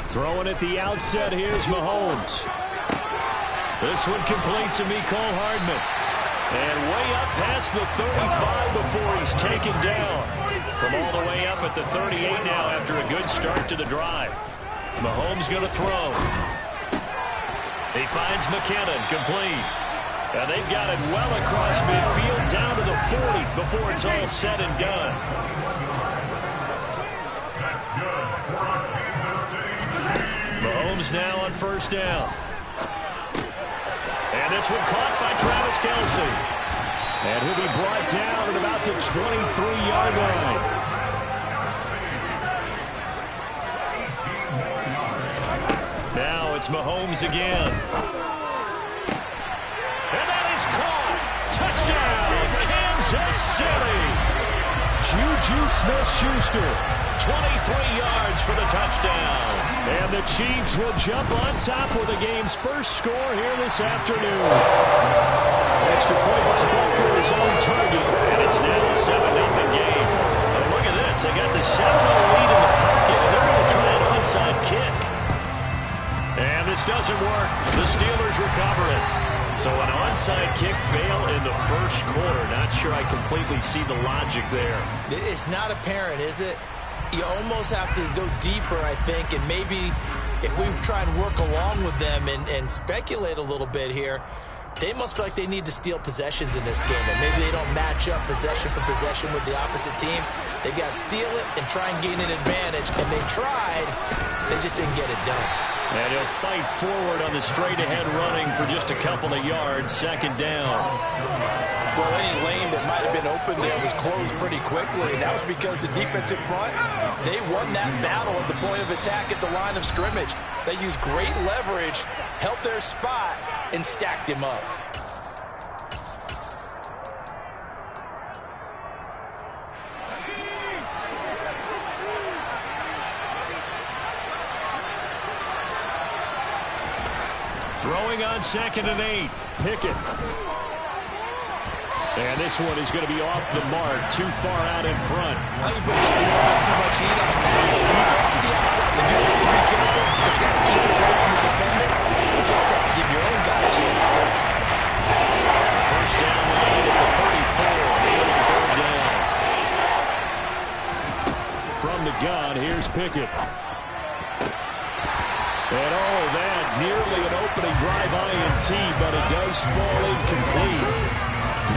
B: Throwing at the outset, here's Mahomes. This one complete to Mecole Hardman. And way up past the 35 before he's taken down. From all the way up at the 38 now after a good start to the drive. Mahomes going to throw. He finds McKinnon, complete. And they've got it well across midfield down to the 40 before it's all said and done. Mahomes now on first down. And this one caught by Travis Kelce. And he'll be brought down at about the 23-yard line. Now it's Mahomes again. And that is caught. Touchdown, Kansas City. Juju Smith-Schuster, 23 yards for the touchdown. And the Chiefs will jump on top with the game's first score here this afternoon. Extra point by Booker is on target, and it's now a 7-0 game. Oh, look at this. They got the 7-0 lead in the pocket, and they're going to try an onside kick. And this doesn't work. The Steelers recover it. So an onside kick fail in the first quarter. Not sure I completely see the logic there.
C: It's not apparent, is it? You almost have to go deeper, I think, and maybe if we try and work along with them and speculate a little bit here, they must feel like they need to steal possessions in this game, and maybe they don't match up possession for possession with the opposite team. They got to steal it and try and gain an advantage, and they tried, they just didn't get it done.
B: And he'll fight forward on the straight-ahead running for just a couple of yards, second down.
C: Well, any lane that might have been open there was closed pretty quickly, and that was because the defensive front, they won that battle at the point of attack at the line of scrimmage. They used great leverage, held their spot, and stacked him up.
B: Throwing on 2nd and 8. Pickett. And this one is going to be off the mark, too far out in front.
C: I think you put just a little bit too much heat on that. When you throw it to the outside, you do have to be careful because you got to keep it away from the defender. But you also have to give your own guy a chance too.
B: Pickett. And oh, that nearly an opening drive INT, but it does fall incomplete.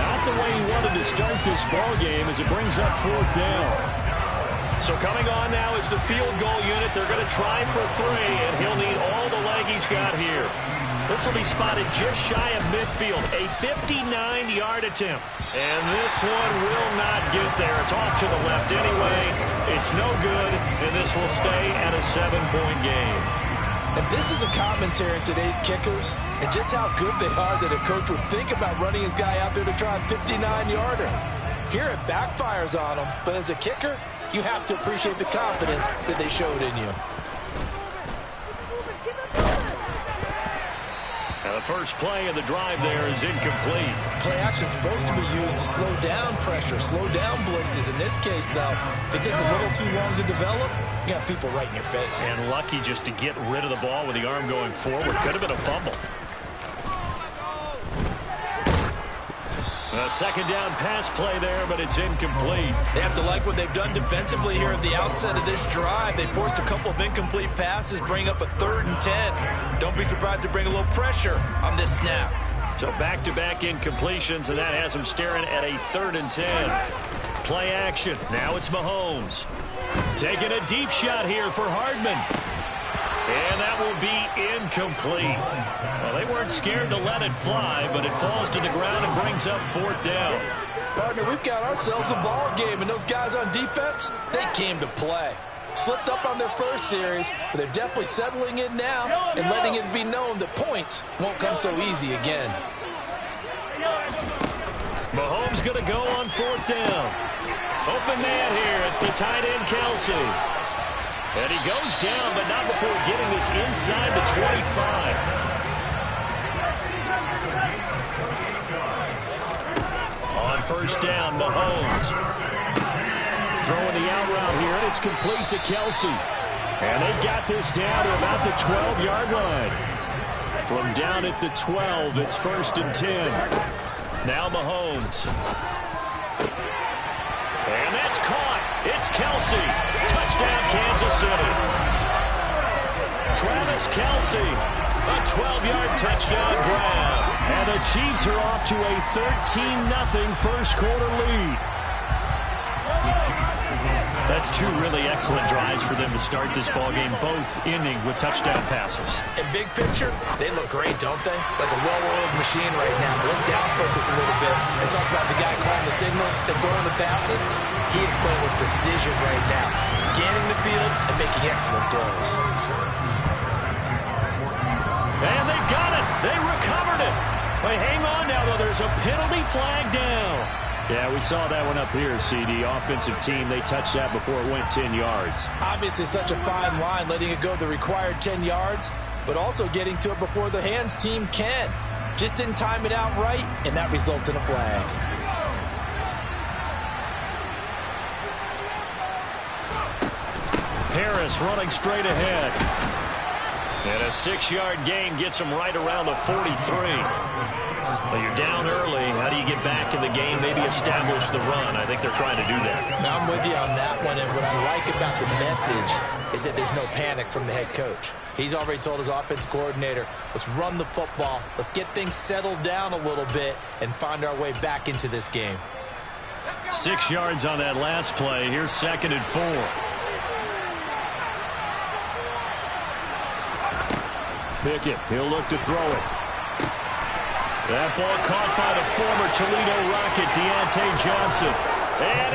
B: Not the way he wanted to start this ball game as it brings up 4th down. So coming on now is the field goal unit. They're going to try for 3, and he'll need all the leg he's got here. This will be spotted just shy of midfield, a 59-yard attempt. And this one will not get there. It's off to the left anyway. It's no good, and this will stay at a 7-point game.
C: And this is a commentary on today's kickers and just how good they are that a coach would think about running his guy out there to try a 59-yarder. Here it backfires on him, but as a kicker, you have to appreciate the confidence that they showed in you.
B: Now the first play of the drive there is incomplete.
C: Play action is supposed to be used to slow down pressure, slow down blitzes. In this case, though, if it takes a little too long to develop, you got people right in your face.
B: And lucky just to get rid of the ball with the arm going forward. Could have been a fumble. A second down pass play there, but it's incomplete.
C: They have to like what they've done defensively here at the outset of this drive. They forced a couple of incomplete passes, bring up a 3rd and 10. Don't be surprised to bring a little pressure on this snap.
B: So back-to-back incompletions, and that has them staring at a 3rd and 10. Play action. Now it's Mahomes. Taking a deep shot here for Hardman. And that will be incomplete. Well, they weren't scared to let it fly, but it falls to the ground and brings up 4th down.
C: Partner, we've got ourselves a ball game, and those guys on defense, they came to play. Slipped up on their first series, but they're definitely settling in now and letting it be known that points won't come so easy again.
B: Mahomes going to go on 4th down. Open man here. It's the tight end, Kelsey. And he goes down, but not before getting this inside the 25. On 1st down, Mahomes. Throwing the out route here, and it's complete to Kelsey. And they've got this down to about the 12-yard line. From down at the 12, it's 1st and 10. Now Mahomes. And that's caught. It's Kelsey. Touchdown, Kansas City. Travis Kelsey, a 12-yard touchdown grab. And the Chiefs are off to a 13-0 first quarter lead. That's 2 really excellent drives for them to start this ballgame, both ending with touchdown passes.
C: In big picture, they look great, don't they? Like a well-oiled machine right now. But let's down focus a little bit and talk about the guy calling the signals and throwing the passes. He is playing with precision right now, scanning the field and making excellent throws.
B: And they've got it. They recovered it. Wait, hang on now, though. There's a penalty flag down.
D: Yeah, we saw that one up here, CD. Offensive team, they touched that before it went 10 yards.
C: Obviously such a fine line, letting it go the required 10 yards, but also getting to it before the hands team can. Just didn't time it out right, and that results in a flag.
B: Harris running straight ahead. And a 6-yard gain gets him right around the 43. Well, you're down early. How do you get back in the game, maybe establish the run? I think they're trying to do that.
C: Now, I'm with you on that one, and what I like about the message is that there's no panic from the head coach. He's already told his offensive coordinator, let's run the football, let's get things settled down a little bit and find our way back into this game.
B: 6 yards on that last play. Here's 2nd and 4. Pickett, he'll look to throw it. That ball caught by the former Toledo Rocket, Deontay Johnson. And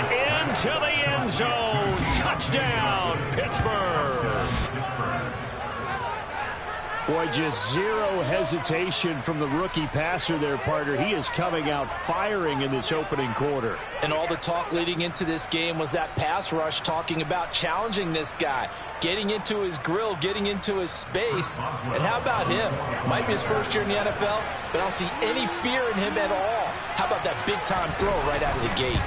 B: into the end zone. Touchdown, Pittsburgh.
D: Boy, just zero hesitation from the rookie passer there, partner. He is coming out firing in this opening quarter.
C: And all the talk leading into this game was that pass rush talking about challenging this guy, getting into his grill, getting into his space. And how about him? Might be his first year in the NFL, but I don't see any fear in him at all. How about that big-time throw right out of the gate?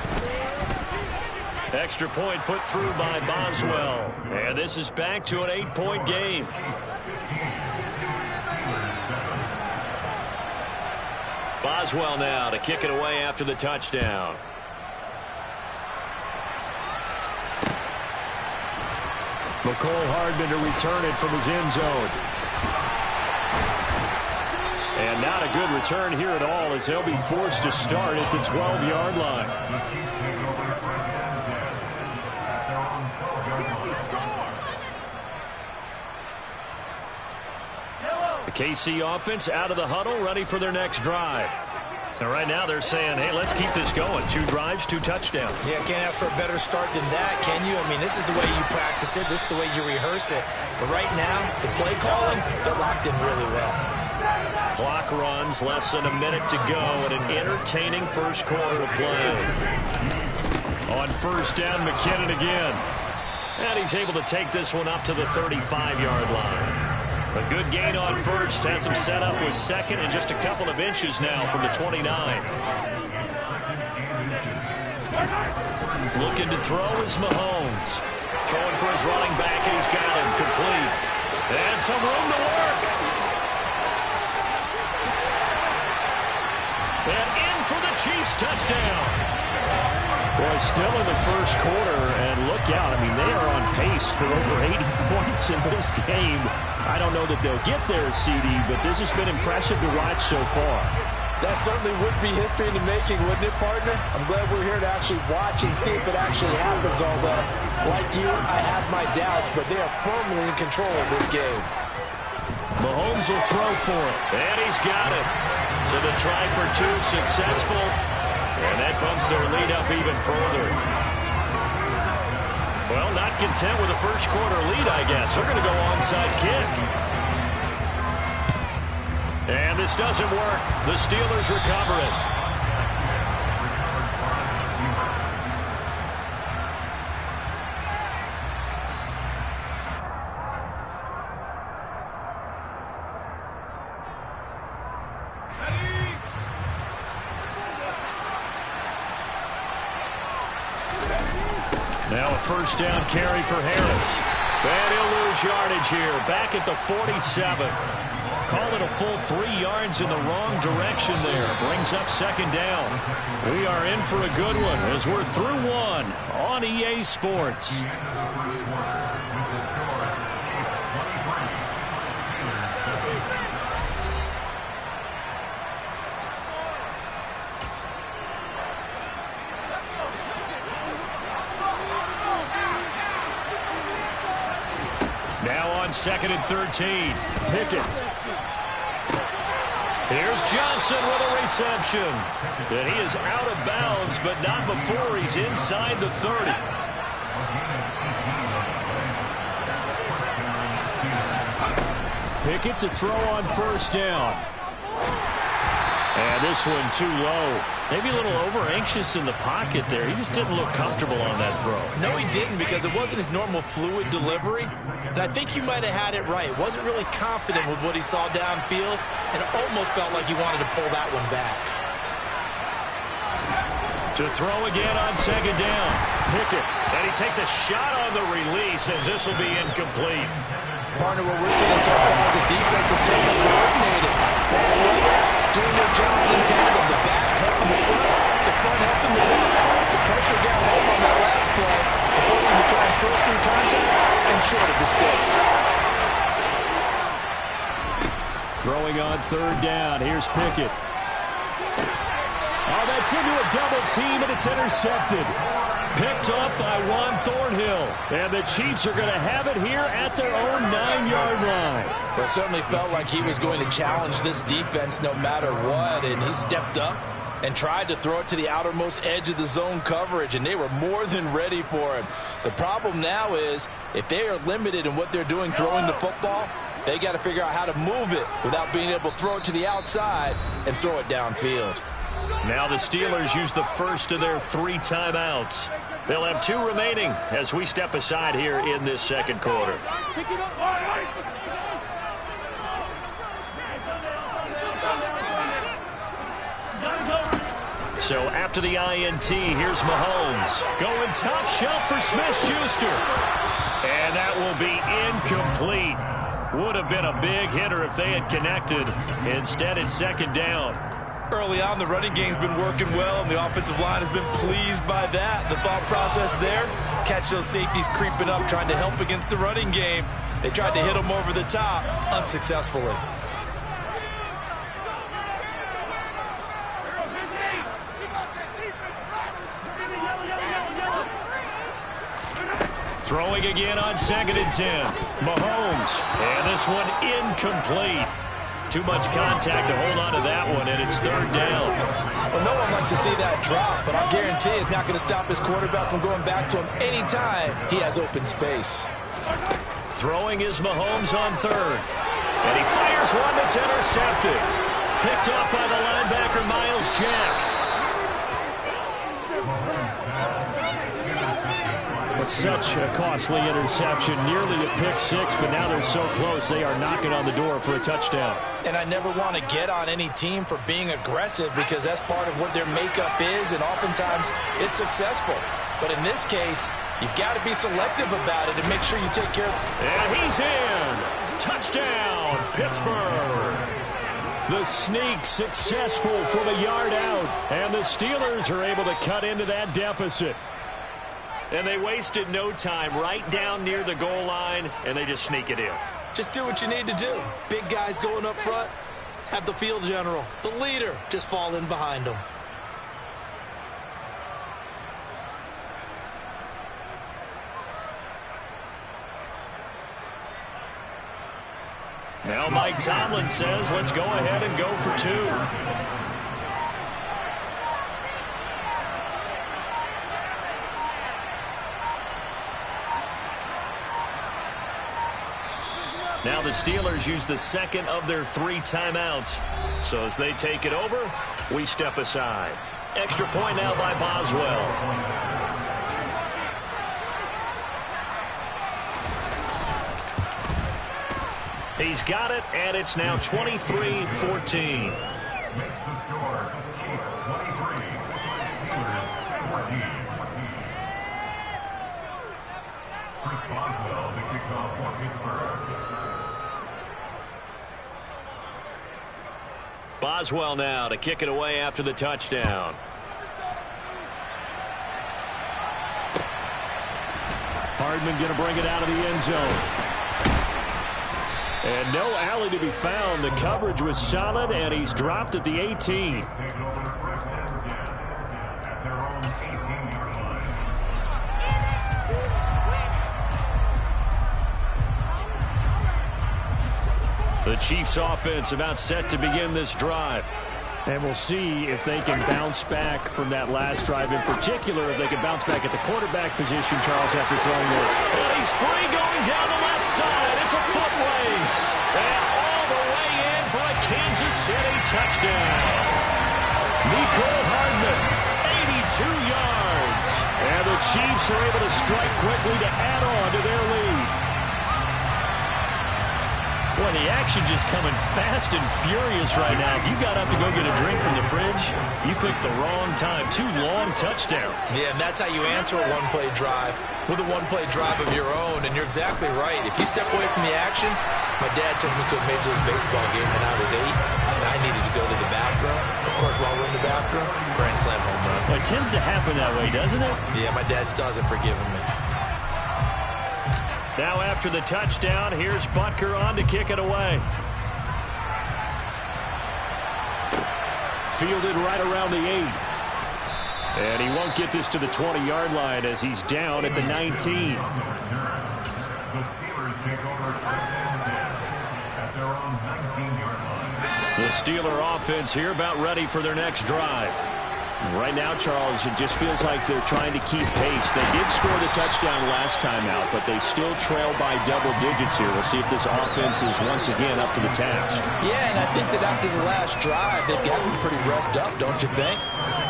B: Extra point put through by Boswell. And this is back to an 8-point game. Boswell now to kick it away after the touchdown. McCole Hardman to return it from his end zone. And not a good return here at all, as they'll be forced to start at the 12-yard line. The KC offense out of the huddle, ready for their next drive. And right now they're saying, hey, let's keep this going. 2 drives, 2 touchdowns.
C: Yeah, can't ask for a better start than that, can you? I mean, this is the way you practice it. This is the way you rehearse it. But right now, the play calling, they're locked in really well.
B: Clock runs, less than a minute to go, and an entertaining first quarter of play. On first down, McKinnon again. And he's able to take this one up to the 35-yard line. A good gain on first, has him set up with second and just a couple of inches now from the 29. Looking to throw is Mahomes. Throwing for his running back, and he's got him complete. And some room to work. And in for the Chiefs touchdown.
D: Well, still in the first quarter, and look out. I mean, they are on pace for over 80 points in this game. I don't know that they'll get there, CD, but this has been impressive to watch so far.
C: That certainly would be history in the making, wouldn't it, partner? I'm glad we're here to actually watch and see if it actually happens, although, like you, I have my doubts, but they are firmly in control of this game.
B: Mahomes will throw for it, and he's got it. So the try for 2 successful, and that bumps their lead up even further. Well, not content with a first quarter lead, I guess. They're going to go onside kick. And this doesn't work. The Steelers recover it. Now a first down carry for Harris. And he'll lose yardage here. Back at the 47. Call it a full 3 yards in the wrong direction there. Brings up second down. We are in for a good one as we're through 1 on EA Sports. Second and 13. Pickett. Here's Johnson with a reception. And he is out of bounds, but not before he's inside the 30. Pickett to throw on first down. And this one too low. Maybe a little over-anxious in the pocket there. He just didn't look comfortable on that throw.
C: No, he didn't, because it wasn't his normal fluid delivery. And I think you might have had it right. Wasn't really confident with what he saw downfield, and it almost felt like he wanted to pull that one back.
B: To throw again on second down. Pickett. And he takes a shot on the release, as this will be incomplete.
C: Partner, what we're seeing so far is a defense is certainly coordinated. Both levels doing their jobs in tandem. The back helping the front helping the back. The pressure got home on that last play. It forced him to try and throw through contact and short of the sticks.
D: Throwing on third down. Here's Pickett. Oh, that's into a double team, and it's intercepted.
B: Picked up by Juan Thornhill. And the Chiefs are going to have it here at their own 9-yard line.
C: Well, it certainly felt like he was going to challenge this defense no matter what, and he stepped up and tried to throw it to the outermost edge of the zone coverage, and they were more than ready for him. The problem now is, if they are limited in what they're doing throwing the football, they got to figure out how to move it without being able to throw it to the outside and throw it downfield.
B: Now the Steelers use the first of their 3 timeouts. They'll have 2 remaining as we step aside here in this second quarter. So after the INT, here's Mahomes. Going top shelf for Smith-Schuster. And that will be incomplete. Would have been a big hitter if they had connected. Instead, it's second down.
C: Early on, the running game's been working well, and the offensive line has been pleased by that. The thought process there, catch those safeties creeping up, trying to help against the running game. They tried to hit them over the top, unsuccessfully.
B: Throwing again on 2nd and 10. Mahomes. And this one incomplete. Too much contact to hold on to that one, and it's 3rd down.
C: Well, no one likes to see that drop, but I'll guarantee it's not going to stop his quarterback from going back to him anytime he has open space.
B: Throwing is Mahomes on 3rd. And he fires one that's intercepted. Picked off by the linebacker, Miles Jack. Such a costly interception, nearly a pick 6, but now they're so close they are knocking on the door for a touchdown.
C: And I never want to get on any team for being aggressive because that's part of what their makeup is, and oftentimes it's successful. But in this case, you've got to be selective about it and make sure you take care of it.
B: And he's in. Touchdown, Pittsburgh. The sneak successful from a yard out, and the Steelers are able to cut into that deficit. And they wasted no time, right down near the goal line, and they just sneak it in.
C: Just do what you need to do. Big guys going up front, have the field general, the leader, just fall in behind them.
B: Now Mike Tomlin says, let's go ahead and go for 2. Now the Steelers use the 2nd of their 3 timeouts. So as they take it over, we step aside. Extra point now by Boswell. He's got it, and it's now 23-14.
F: Makes the score, Chiefs 23, Steelers 14. Chris Boswell, the kickoff for Pittsburgh.
B: Boswell now to kick it away after the touchdown. Hardman going to bring it out of the end zone. And no alley to be found. The coverage was solid, and he's dropped at the 18. The Chiefs offense about set to begin this drive. And we'll see if they can bounce back from that last drive. In particular, if they can bounce back at the quarterback position, Charles, after throwing this. And he's free going down the left side. It's a foot race. And all the way in for a Kansas City touchdown. Nicole Hardman, 82 yards. And the Chiefs are able to strike quickly to add on to their lead. Boy, the action just coming fast and furious right now. If you got up to go get a drink from the fridge, you picked the wrong time. 2 long touchdowns.
C: Yeah, and that's how you answer a one-play drive with a one-play drive of your own. And you're exactly right. If you step away from the action, my dad took me to a Major League Baseball game when I was 8, and I needed to go to the bathroom. Of course, while we're in the bathroom, grand slam home run.
B: Well, it tends to happen that way, doesn't it?
C: Yeah, my dad still hasn't forgiven me.
B: Now after the touchdown, here's Butker on to kick it away. Fielded right around the 8. And he won't get this to the 20-yard line as he's down at the 19.
F: The Steelers take over first and 10 at their own 19-yard line.
B: The Steeler offense here about ready for their next drive. Right now, Charles, it just feels like they're trying to keep pace. They did score the touchdown last time out, but they still trail by double digits here. We'll see if this offense is once again up to the task.
C: Yeah, and I think that after the last drive, they've gotten pretty revved up, don't you think?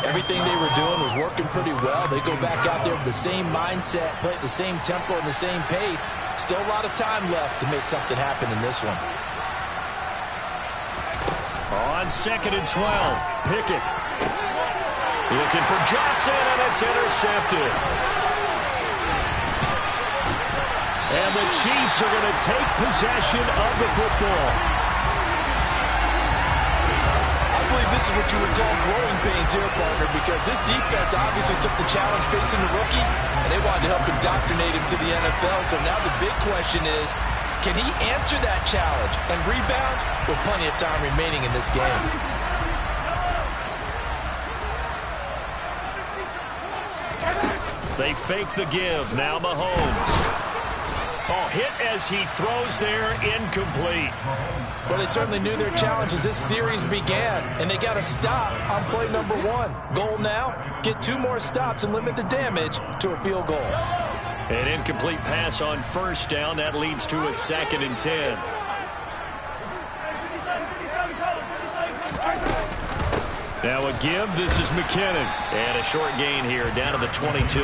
C: Everything they were doing was working pretty well. They go back out there with the same mindset, play at the same tempo and the same pace. Still a lot of time left to make something happen in this one.
B: On 2nd and 12, Pickett. Looking for Johnson, and it's intercepted. And the Chiefs are going to take possession of the football.
C: believe this is what you would call growing pains here, partner, because this defense obviously took the challenge facing the rookie, and they wanted to help indoctrinate him to the NFL. So now the big question is, can he answer that challenge and rebound with plenty of time remaining in this game?
B: They fake the give. Now Mahomes. Oh, hit as he throws there, incomplete.
C: Well, they certainly knew their challenge as this series began, and they got to stop on play number 1. Goal now, get 2 more stops and limit the damage to a field goal.
B: An incomplete pass on first down. That leads to a 2nd and 10. Now a give. This is McKinnon. And a short gain here down to the 22.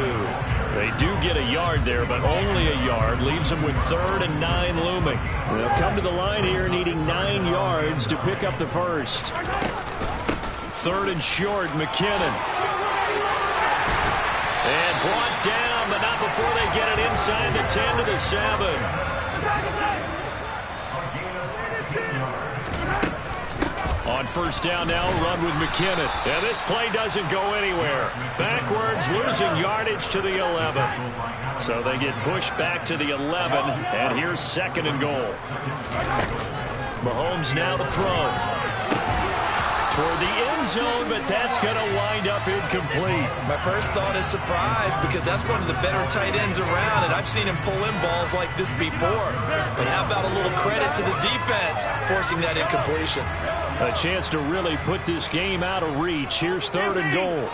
B: They do get a yard there, but only a yard. Leaves them with 3rd and 9 looming. They'll come to the line here needing 9 yards to pick up the first. 3rd and short, McKinnon. And brought down, but not before they get it inside the 10 to the 7. On first down now, run with McKinnon. And this play doesn't go anywhere. Backwards, losing yardage to the 11. So they get pushed back to the 11, and here's 2nd and goal. Mahomes now to throw. Toward the end zone, but that's going to wind up incomplete.
C: My first thought is surprise, because that's one of the better tight ends around, and I've seen him pull in balls like this before. But how about a little credit to the defense forcing that incompletion?
B: A chance to really put this game out of reach. Here's 3rd and goal.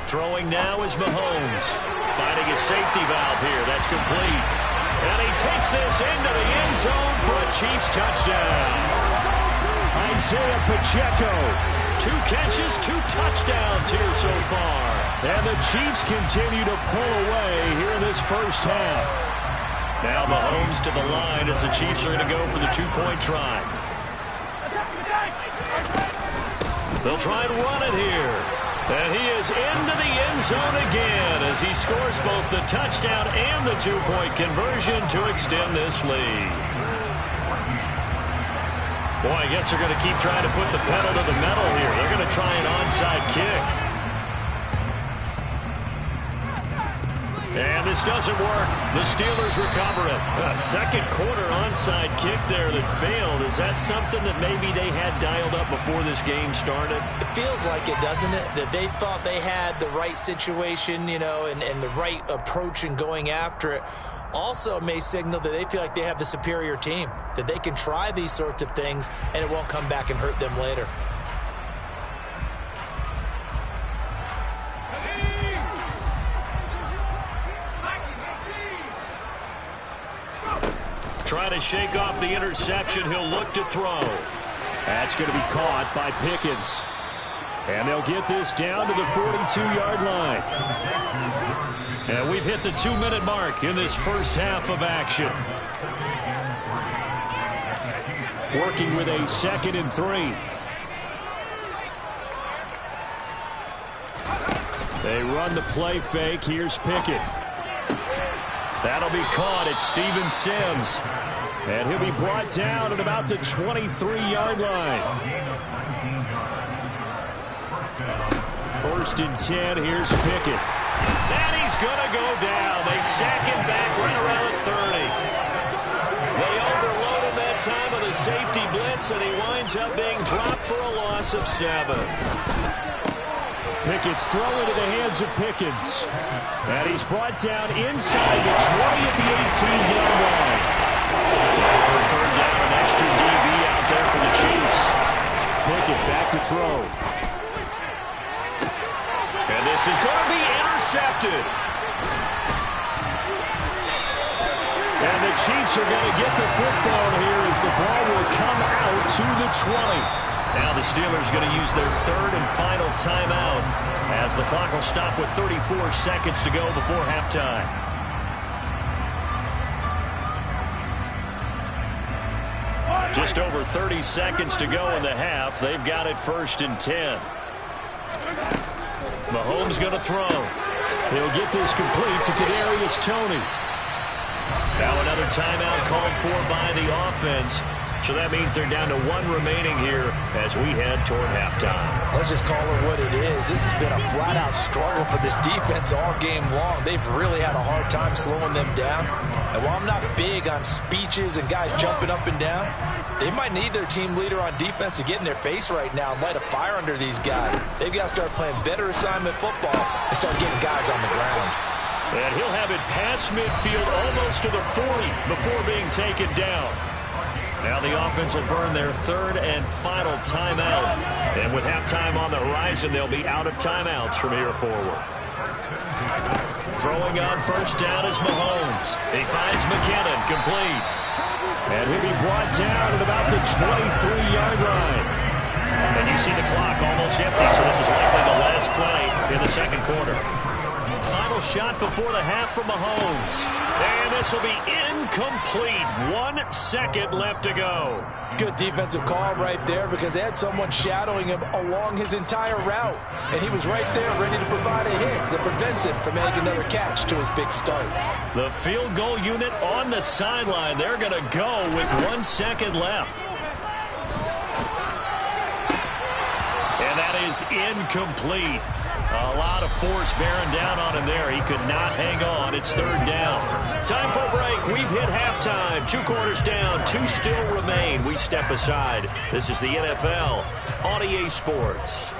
B: Throwing now is Mahomes. Finding a safety valve here. That's complete. And he takes this into the end zone for a Chiefs touchdown. Isaiah Pacheco. 2 catches, 2 touchdowns here so far. And the Chiefs continue to pull away here in this first half. Now Mahomes to the line as the Chiefs are going to go for the 2-point try. They'll try and run it here. And he is into the end zone again as he scores both the touchdown and the 2-point conversion to extend this lead. Boy, I guess they're going to keep trying to put the pedal to the metal here. They're going to try an onside kick. And this doesn't work. The Steelers recover it. A second quarter onside kick there that failed. Is that something that maybe they had dialed up before this game started?
C: It feels like it, doesn't it? That they thought they had the right situation, you know, and the right approach in going after it. Also may signal that they feel like they have the superior team, that they can try these sorts of things and it won't come back and hurt them later.
B: Trying to shake off the interception. He'll look to throw. That's going to be caught by Pickens. And they'll get this down to the 42-yard line. And we've hit the 2-minute mark in this first half of action. Working with a 2nd and 3. They run the play fake. Here's Pickett. That'll be caught at Steven Sims. And he'll be brought down at about the 23-yard line. 1st and 10. Here's Pickett. And he's going to go down. They sack him back right around the 30. They overload him that time with a safety blitz, and he winds up being dropped for a loss of 7. Pickett's throw into the hands of Pickens. And he's brought down inside the 20 at the 18-yard line. For 3rd down, an extra DB out there for the Chiefs. Pickett back to throw. And this is going to be intercepted. And the Chiefs are going to get the football here as the ball will come out to the 20. Now the Steelers going to use their 3rd and final timeout as the clock will stop with 34 seconds to go before halftime. Just over 30 seconds to go in the half. They've got it 1st and 10. Mahomes going to throw. He'll get this complete to Kadarius Toney. Now another timeout called for by the offense. So that means they're down to 1 remaining here as we head toward halftime.
C: Let's just call it what it is. This has been a flat-out struggle for this defense all game long. They've really had a hard time slowing them down. And while I'm not big on speeches and guys jumping up and down, they might need their team leader on defense to get in their face right now and light a fire under these guys. They've got to start playing better assignment football and start getting guys on the ground.
B: And he'll have it past midfield almost to the 40 before being taken down. Now the offense will burn their 3rd and final timeout. And with halftime on the horizon, they'll be out of timeouts from here forward. Throwing on first down is Mahomes. He finds McKinnon, complete. And he'll be brought down at about the 23-yard line. And you see the clock almost empty, so this is likely the last play in the second quarter. Final shot before the half from Mahomes. And this will be incomplete. 1 second left to go.
C: Good defensive call right there because they had someone shadowing him along his entire route. And he was right there ready to provide a hit that prevents him from making another catch to his big start.
B: The field goal unit on the sideline. They're going to go with 1 second left. And that is incomplete. A lot of force bearing down on him there. He could not hang on. It's 3rd down. Time for a break. We've hit halftime. 2 quarters down. 2 still remain. We step aside. This is the NFL on EA Sports.